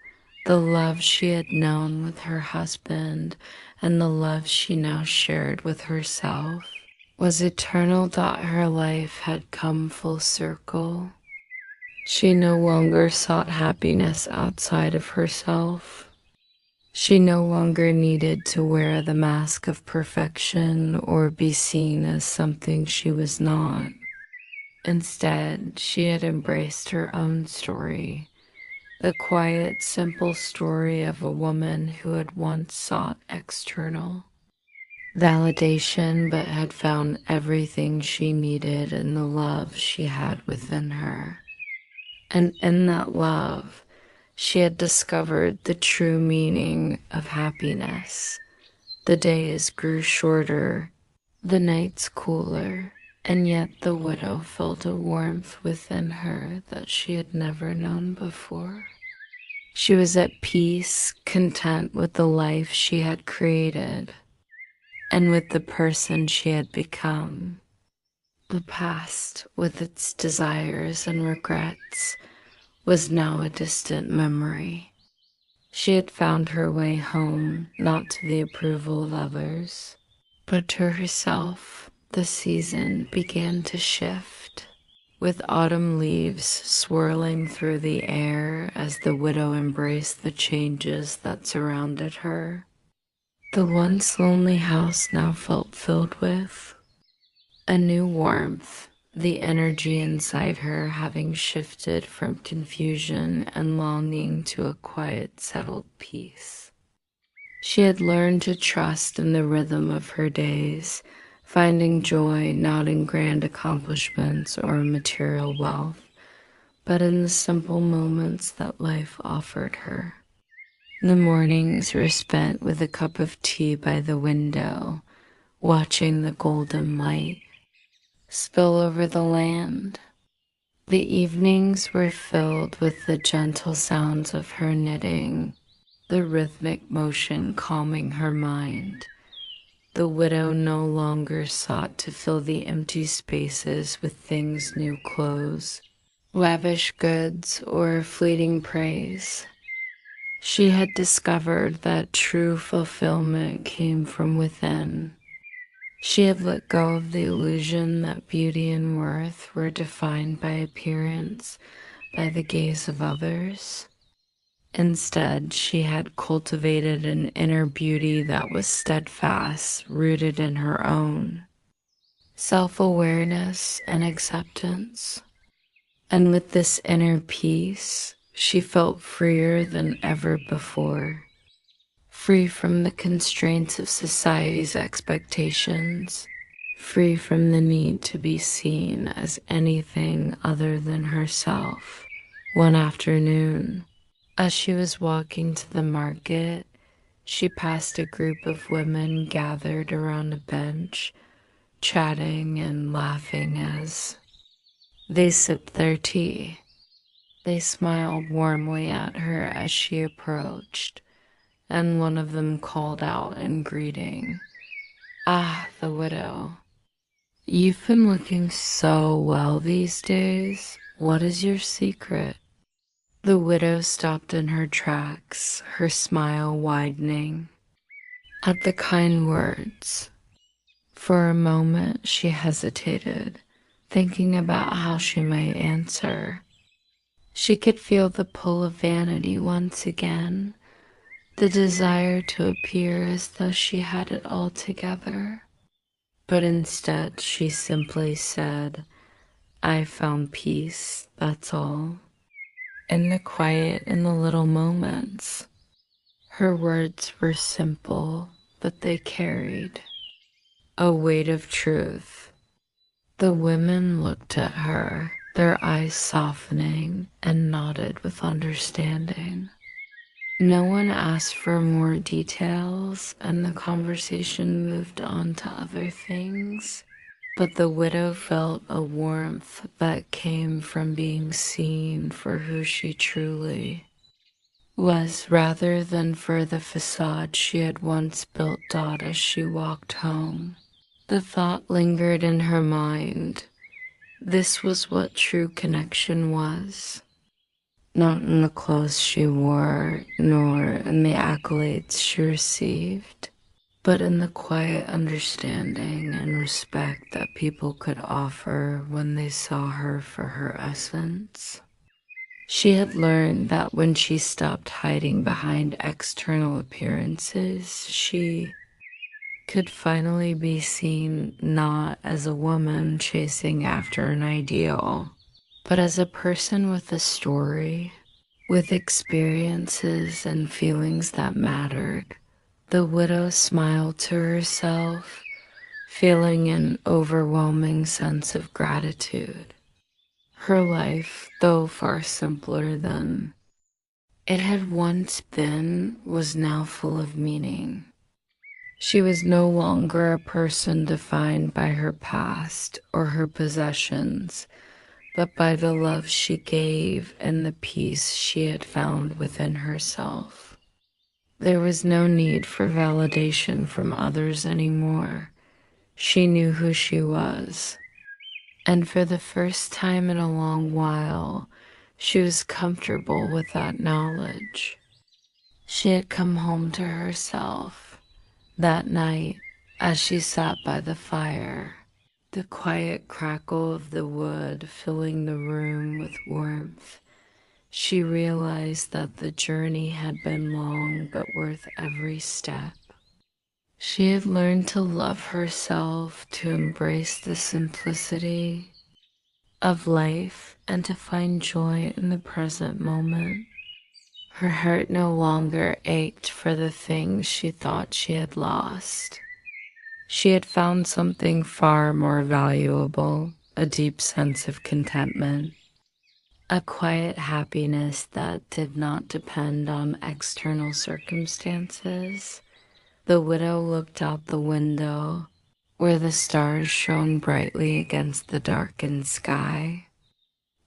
[SPEAKER 1] the love she had known with her husband, and the love she now shared with herself, was eternal. That her life had come full circle. She no longer sought happiness outside of herself. She no longer needed to wear the mask of perfection or be seen as something she was not. Instead, she had embraced her own story, the quiet, simple story of a woman who had once sought external validation but had found everything she needed in the love she had within her. And in that love, she had discovered the true meaning of happiness. The days grew shorter, the nights cooler, and yet the widow felt a warmth within her that she had never known before. She was at peace, content with the life she had created and with the person she had become. The past, with its desires and regrets, was now a distant memory. She had found her way home, not to the approval of others, but to herself. The season began to shift, with autumn leaves swirling through the air as the widow embraced the changes that surrounded her. The once lonely house now felt filled with a new warmth, the energy inside her having shifted from confusion and longing to a quiet, settled peace. She had learned to trust in the rhythm of her days, finding joy not in grand accomplishments or material wealth, but in the simple moments that life offered her. The mornings were spent with a cup of tea by the window, watching the golden light, spill over the land. The evenings were filled with the gentle sounds of her knitting, the rhythmic motion calming her mind. The widow no longer sought to fill the empty spaces with things: new clothes, lavish goods, or fleeting praise. She had discovered that true fulfillment came from within. She had let go of the illusion that beauty and worth were defined by appearance, by the gaze of others. Instead, she had cultivated an inner beauty that was steadfast, rooted in her own self-awareness and acceptance. And with this inner peace, she felt freer than ever before, free from the constraints of society's expectations, free from the need to be seen as anything other than herself. One afternoon, as she was walking to the market, she passed a group of women gathered around a bench, chatting and laughing as they sipped their tea. They smiled warmly at her as she approached, and one of them called out in greeting, "Ah, the widow. You've been looking so well these days. What is your secret?" The widow stopped in her tracks, her smile widening at the kind words. For a moment she hesitated, thinking about how she might answer. She could feel the pull of vanity once again, the desire to appear as though she had it all together. But instead she simply said, "I found peace, that's all." In the quiet, in the little moments. Her words were simple, but they carried a weight of truth. The women looked at her, their eyes softening, and nodded with understanding. No one asked for more details, and the conversation moved on to other things. But the widow felt a warmth that came from being seen for who she truly was, rather than for the facade she had once built. As she walked home, the thought lingered in her mind. This was what true connection was. Not in the clothes she wore, nor in the accolades she received, but in the quiet understanding and respect that people could offer when they saw her for her essence. She had learned that when she stopped hiding behind external appearances, she could finally be seen not as a woman chasing after an ideal, but as a person with a story, with experiences and feelings that mattered. The widow smiled to herself, feeling an overwhelming sense of gratitude. Her life, though far simpler than it had once been, was now full of meaning. She was no longer a person defined by her past or her possessions, but by the love she gave and the peace she had found within herself. There was no need for validation from others anymore. She knew who she was, and for the first time in a long while, she was comfortable with that knowledge. She had come home to herself that night as she sat by the fire, the quiet crackle of the wood filling the room with warmth. She realized that the journey had been long but worth every step. She had learned to love herself, to embrace the simplicity of life, and to find joy in the present moment. Her heart no longer ached for the things she thought she had lost. She had found something far more valuable, a deep sense of contentment, a quiet happiness that did not depend on external circumstances. The widow looked out the window, where the stars shone brightly against the darkened sky.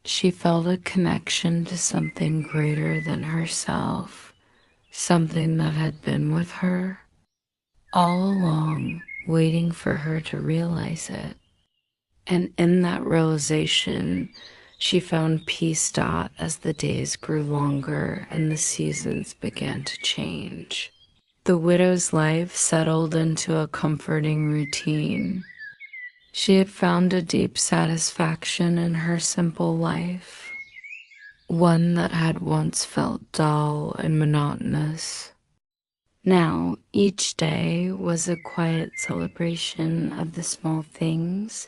[SPEAKER 1] She felt a connection to something greater than herself, something that had been with her all along, waiting for her to realize it. And in that realization, she found peace. As the days grew longer and the seasons began to change. The widow's life settled into a comforting routine. She had found a deep satisfaction in her simple life, one that had once felt dull and monotonous. Now, each day was a quiet celebration of the small things: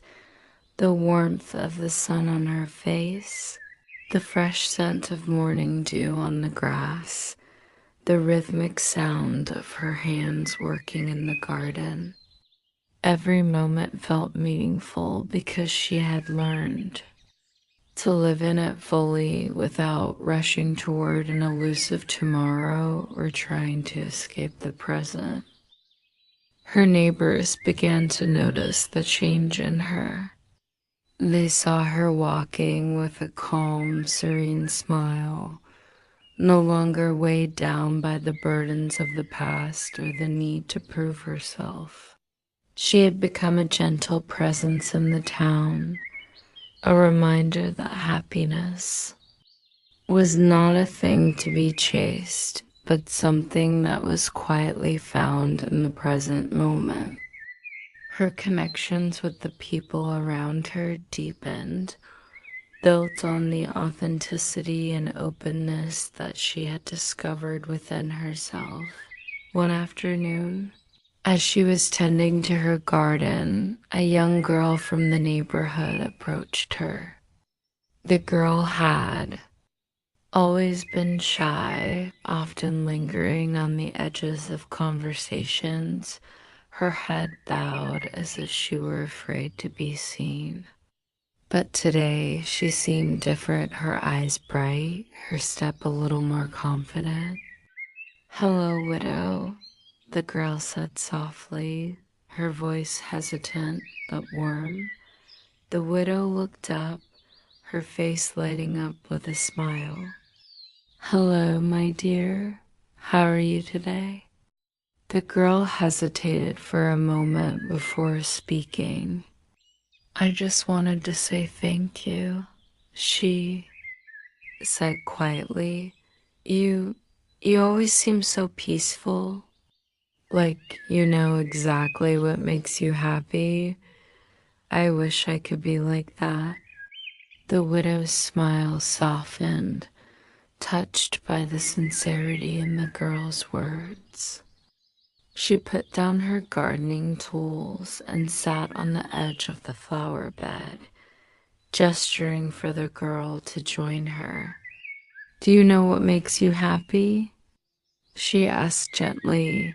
[SPEAKER 1] the warmth of the sun on her face, the fresh scent of morning dew on the grass, the rhythmic sound of her hands working in the garden. Every moment felt meaningful because she had learned to live in it fully without rushing toward an elusive tomorrow or trying to escape the present. Her neighbors began to notice the change in her. They saw her walking with a calm, serene smile, no longer weighed down by the burdens of the past or the need to prove herself. She had become a gentle presence in the town, a reminder that happiness was not a thing to be chased, but something that was quietly found in the present moment. Her connections with the people around her deepened, built on the authenticity and openness that she had discovered within herself. One afternoon, as she was tending to her garden, a young girl from the neighborhood approached her. The girl had always been shy, often lingering on the edges of conversations, her head bowed as if she were afraid to be seen. But today she seemed different, her eyes bright, her step a little more confident. "Hello, widow," the girl said softly, her voice hesitant but warm. The widow looked up, her face lighting up with a smile. "Hello, my dear. How are you today?" The girl hesitated for a moment before speaking. "I just wanted to say thank you," she said quietly. You always seem so peaceful, like you know exactly what makes you happy. I wish I could be like that." The widow's smile softened, touched by the sincerity in the girl's words. She put down her gardening tools and sat on the edge of the flower bed, gesturing for the girl to join her. "Do you know what makes you happy?" she asked gently.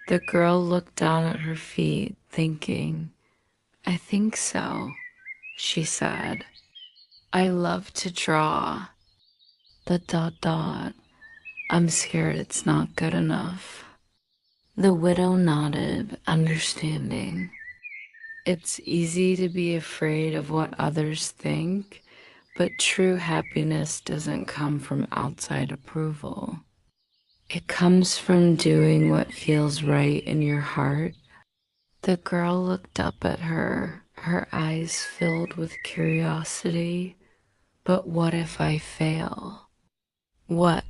[SPEAKER 1] The girl looked down at her feet, thinking. "I think so," she said. "I love to draw. ... I'm scared it's not good enough." The widow nodded, understanding. It's easy to be afraid of what others think, but true happiness doesn't come from outside approval. It comes from doing what feels right in your heart. The girl looked up at her, her eyes filled with curiosity. "But what if I fail? What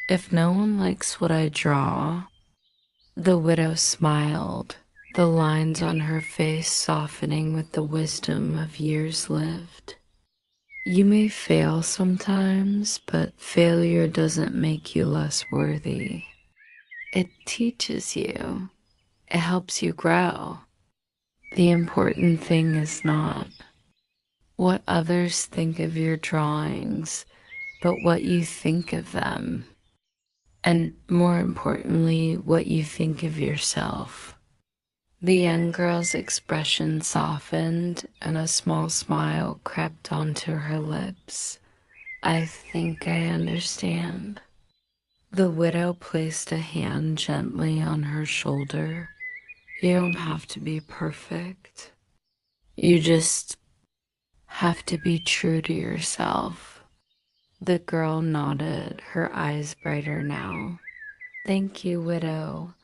[SPEAKER 1] if no one likes what I draw?" The widow smiled, the lines on her face softening with the wisdom of years lived. "You may fail sometimes, but failure doesn't make you less worthy. It teaches you. It helps you grow. The important thing is not what others think of your drawings, but what you think of them. And more importantly, what you think of yourself." The young girl's expression softened and a small smile crept onto her lips. "I think I understand." The widow placed a hand gently on her shoulder. You don't have to be perfect. You just have to be true to yourself. The girl nodded, her eyes brighter now. Thank you, widow.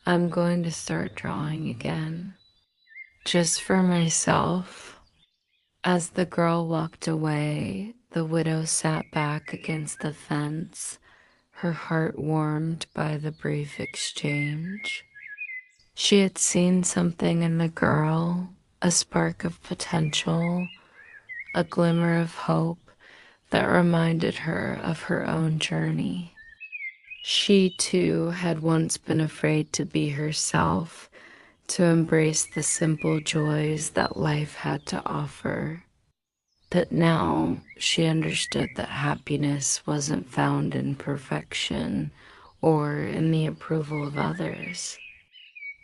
[SPEAKER 1] I'm going to start drawing again. Just for myself. As the girl walked away, the widow sat back against the fence, her heart warmed by the brief exchange. She had seen something in the girl, a spark of potential, a glimmer of hope that reminded her of her own journey. She too had once been afraid to be herself, to embrace the simple joys that life had to offer. But now she understood that happiness wasn't found in perfection or in the approval of others.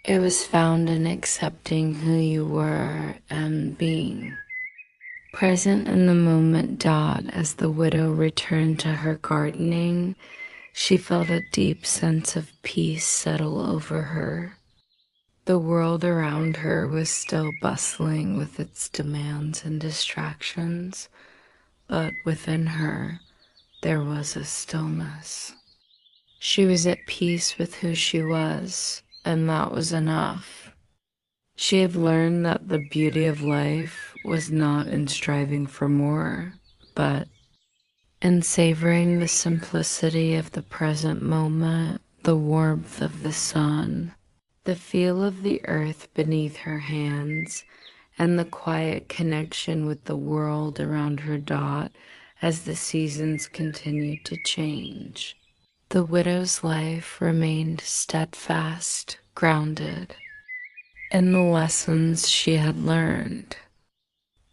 [SPEAKER 1] It was found in accepting who you were and being present in the moment. As the widow returned to her gardening, she felt a deep sense of peace settle over her. The world around her was still bustling with its demands and distractions, but within her there was a stillness. She was at peace with who she was, and that was enough. She had learned that the beauty of life was not in striving for more, but in savoring the simplicity of the present moment, the warmth of the sun, the feel of the earth beneath her hands, and the quiet connection with the world around her as the seasons continued to change. The widow's life remained steadfast, grounded in the lessons she had learned.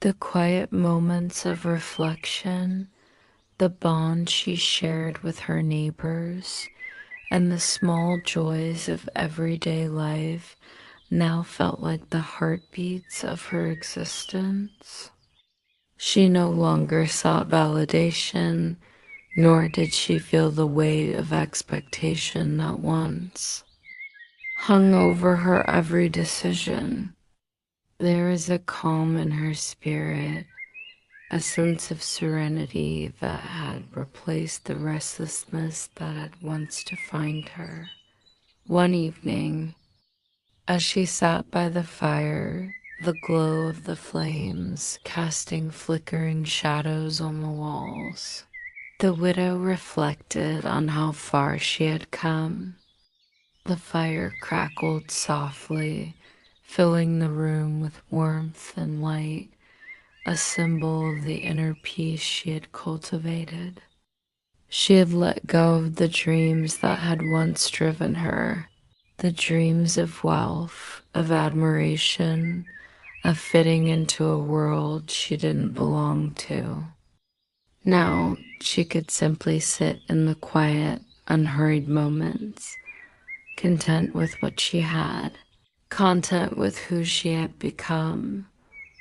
[SPEAKER 1] The quiet moments of reflection, the bond she shared with her neighbors, and the small joys of everyday life now felt like the heartbeats of her existence. She no longer sought validation, nor did she feel the weight of expectation that once hung over her every decision. There is a calm in her spirit, a sense of serenity that had replaced the restlessness that had once defined her. One evening, as she sat by the fire, the glow of the flames casting flickering shadows on the walls, the widow reflected on how far she had come. The fire crackled softly, filling the room with warmth and light, a symbol of the inner peace she had cultivated. She had let go of the dreams that had once driven her, the dreams of wealth, of admiration, of fitting into a world she didn't belong to. Now she could simply sit in the quiet, unhurried moments, content with what she had, content with who she had become.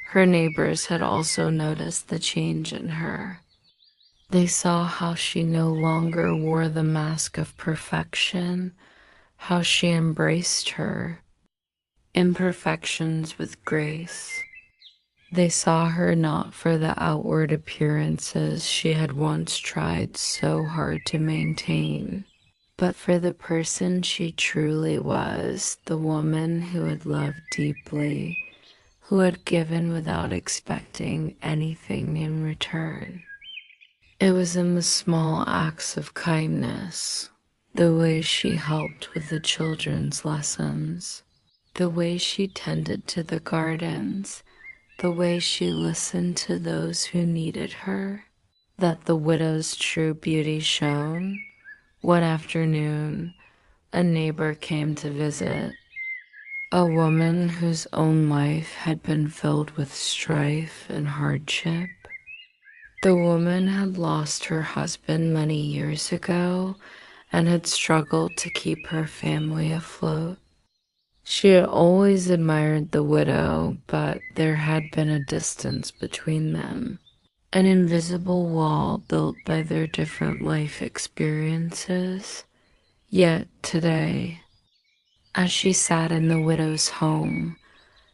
[SPEAKER 1] Her neighbors had also noticed the change in her. They saw how she no longer wore the mask of perfection, how she embraced her imperfections with grace. They saw her not for the outward appearances she had once tried so hard to maintain, but for the person she truly was, the woman who had loved deeply, who had given without expecting anything in return. It was in the small acts of kindness, the way she helped with the children's lessons, the way she tended to the gardens, the way she listened to those who needed her, that the widow's true beauty shone. One afternoon, a neighbor came to visit, a woman whose own life had been filled with strife and hardship. The woman had lost her husband many years ago and had struggled to keep her family afloat. She had always admired the widow, but there had been a distance between them, an invisible wall built by their different life experiences. Yet today, As she sat in the widow's home,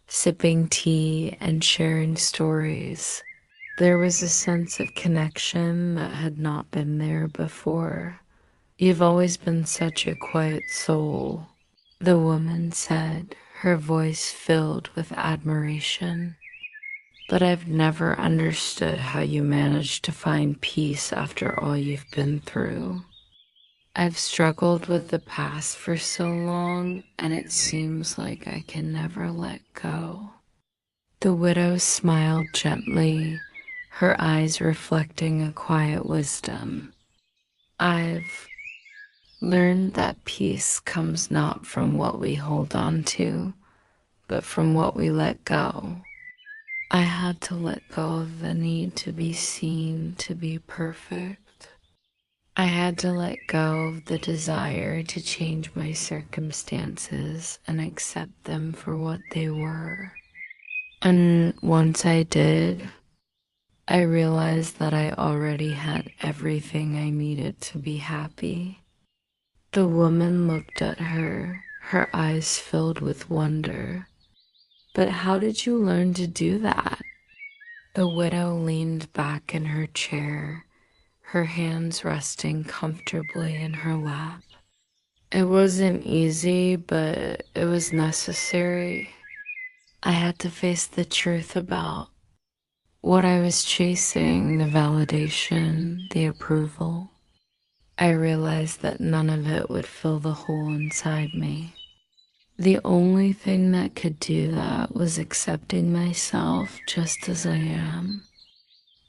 [SPEAKER 1] sipping tea and sharing stories, there was a sense of connection that had not been there before. "You've always been such a quiet soul," the woman said, her voice filled with admiration. "But I've never understood how you managed to find peace after all you've been through. I've struggled with the past for so long, and it seems like I can never let go." The widow smiled gently, her eyes reflecting a quiet wisdom. "I've learned that peace comes not from what we hold on to, but from what we let go. I had to let go of the need to be seen, to be perfect. I had to let go of the desire to change my circumstances and accept them for what they were. And once I did, I realized that I already had everything I needed to be happy." The woman looked at her, her eyes filled with wonder. "But how did you learn to do that?" The widow leaned back in her chair, her hands resting comfortably in her lap. "It wasn't easy, but it was necessary. I had to face the truth about what I was chasing, the validation, the approval. I realized that none of it would fill the hole inside me. The only thing that could do that was accepting myself just as I am.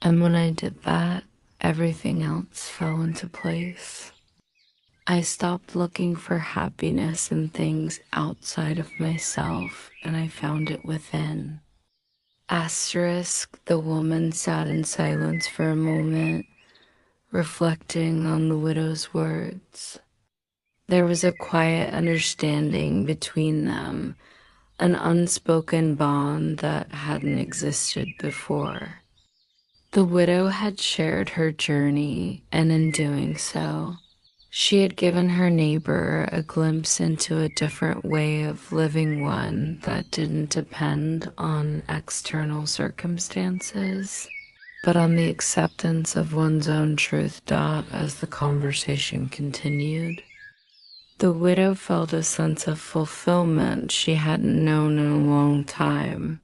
[SPEAKER 1] And when I did that, everything else fell into place. I stopped looking for happiness in things outside of myself, and I found it within." Asterisk, the woman sat in silence for a moment, reflecting on the widow's words. There was a quiet understanding between them, an unspoken bond that hadn't existed before. The widow had shared her journey, and in doing so, she had given her neighbor a glimpse into a different way of living, one that didn't depend on external circumstances, but on the acceptance of one's own truth. As the conversation continued, the widow felt a sense of fulfillment she hadn't known in a long time.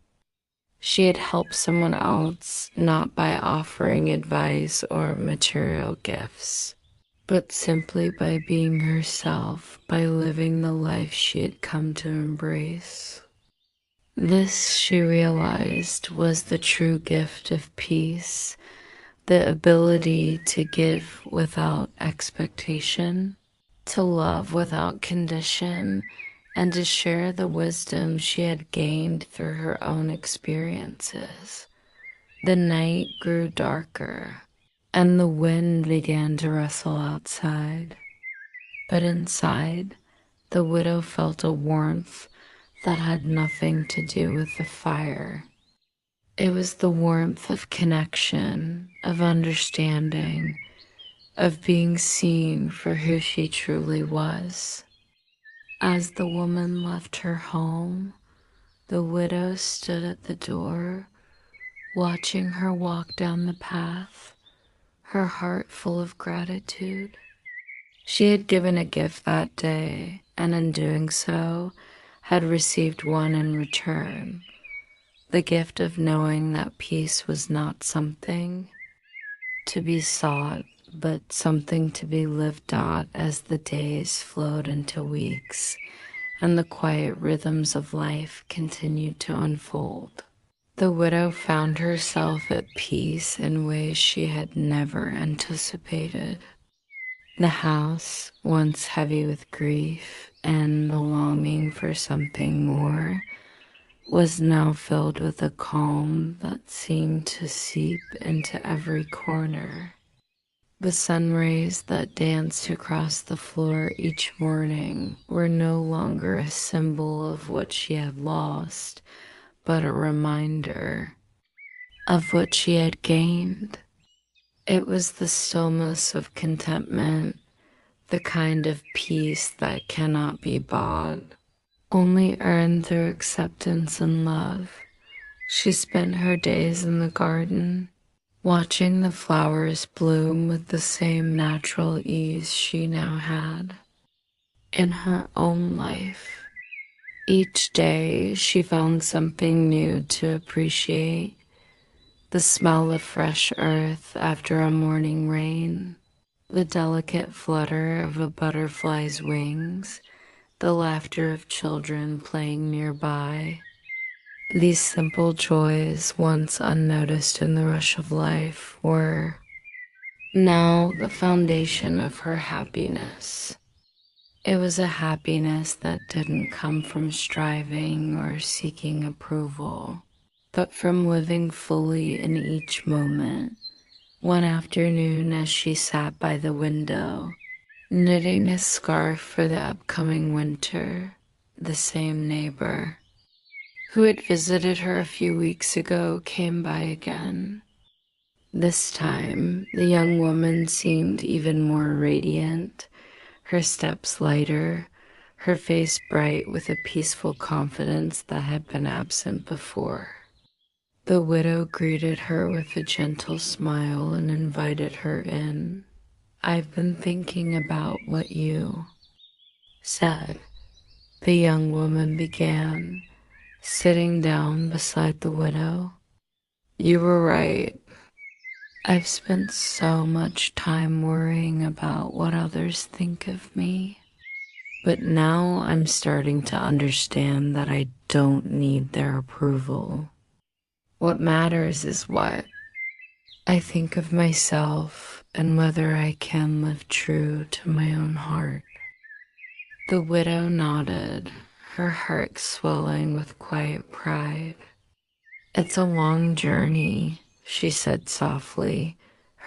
[SPEAKER 1] She had helped someone else not by offering advice or material gifts, but simply by being herself, by living the life she had come to embrace. This, she realized, was the true gift of peace, the ability to give without expectation, to love without condition, and to share the wisdom she had gained through her own experiences. The night grew darker, and the wind began to rustle outside. But inside, the widow felt a warmth that had nothing to do with the fire. It was the warmth of connection, of understanding, of being seen for who she truly was. As the woman left her home, the widow stood at the door, watching her walk down the path, her heart full of gratitude. She had given a gift that day, and in doing so, had received one in return, the gift of knowing that peace was not something to be sought, but something to be lived out as the days flowed into weeks and the quiet rhythms of life continued to unfold. The widow found herself at peace in ways she had never anticipated. The house, once heavy with grief and the longing for something more, was now filled with a calm that seemed to seep into every corner. The sun rays that danced across the floor each morning were no longer a symbol of what she had lost, but a reminder of what she had gained. It was the stillness of contentment, the kind of peace that cannot be bought, only earned through acceptance and love. She spent her days in the garden, watching the flowers bloom with the same natural ease she now had in her own life. Each day she found something new to appreciate: the smell of fresh earth after a morning rain, the delicate flutter of a butterfly's wings, the laughter of children playing nearby. These simple joys, once unnoticed in the rush of life, were now the foundation of her happiness. It was a happiness that didn't come from striving or seeking approval, but from living fully in each moment. One afternoon, as she sat by the window, knitting a scarf for the upcoming winter, the same neighbor who had visited her a few weeks ago came by again. This time, the young woman seemed even more radiant, her steps lighter, her face bright with a peaceful confidence that had been absent before. The widow greeted her with a gentle smile and invited her in. "I've been thinking about what you said," the young woman began, sitting down beside the widow. "You were right. I've spent so much time worrying about what others think of me. But now I'm starting to understand that I don't need their approval. What matters is what I think of myself and whether I can live true to my own heart." The widow nodded, her heart swelling with quiet pride. "It's a long journey," she said softly,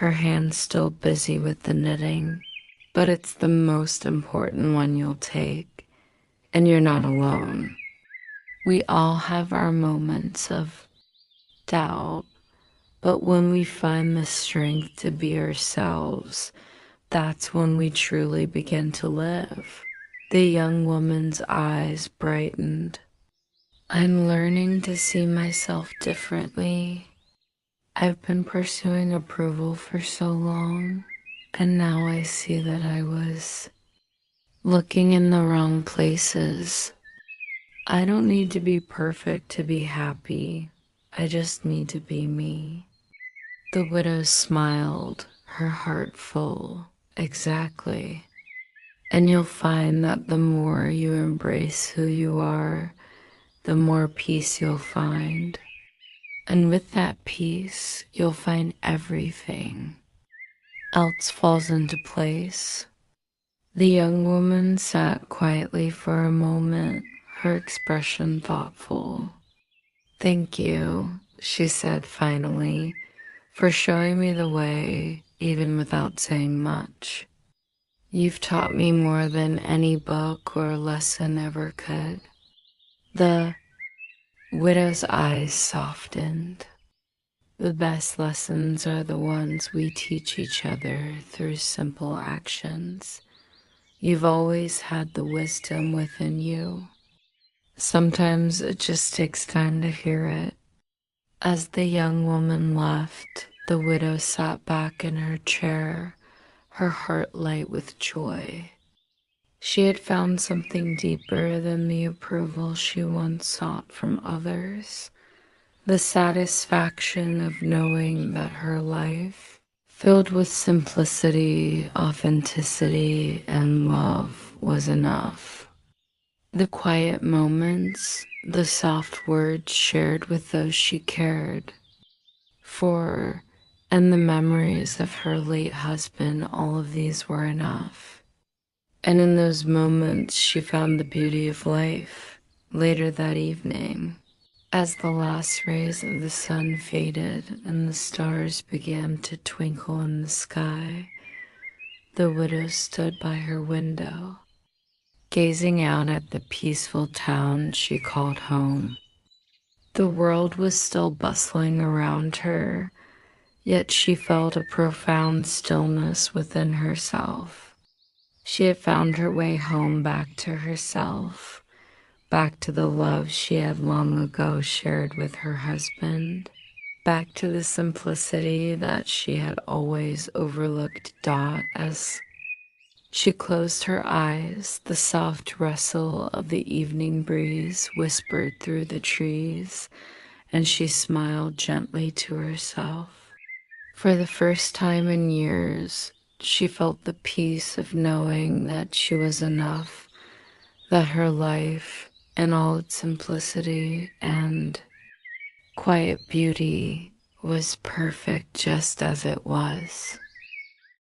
[SPEAKER 1] her hands still busy with the knitting, "but it's the most important one you'll take, and you're not alone. We all have our moments of doubt, but when we find the strength to be ourselves, that's when we truly begin to live." The young woman's eyes brightened. "I'm learning to see myself differently. I've been pursuing approval for so long, and now I see that I was looking in the wrong places. I don't need to be perfect to be happy. I just need to be me." The widow smiled, her heart full. "Exactly. And you'll find that the more you embrace who you are, the more peace you'll find. And with that peace, you'll find everything else falls into place." The young woman sat quietly for a moment, her expression thoughtful. "Thank you," she said finally, "for showing me the way, even without saying much. You've taught me more than any book or lesson ever could." The widow's eyes softened. "The best lessons are the ones we teach each other through simple actions. You've always had the wisdom within you. Sometimes it just takes time to hear it." As the young woman left, the widow sat back in her chair, her heart light with joy. She had found something deeper than the approval she once sought from others: the satisfaction of knowing that her life, filled with simplicity, authenticity, and love, was enough. The quiet moments, the soft words shared with those she cared for, and the memories of her late husband, all of these were enough. And in those moments, she found the beauty of life. Later that evening, as the last rays of the sun faded and the stars began to twinkle in the sky, the widow stood by her window, gazing out at the peaceful town she called home. The world was still bustling around her, yet she felt a profound stillness within herself. She had found her way home back to herself, back to the love she had long ago shared with her husband, back to the simplicity that she had always overlooked. As she closed her eyes, the soft rustle of the evening breeze whispered through the trees, and she smiled gently to herself. For the first time in years, she felt the peace of knowing that she was enough, that her life, in all its simplicity and quiet beauty, was perfect just as it was.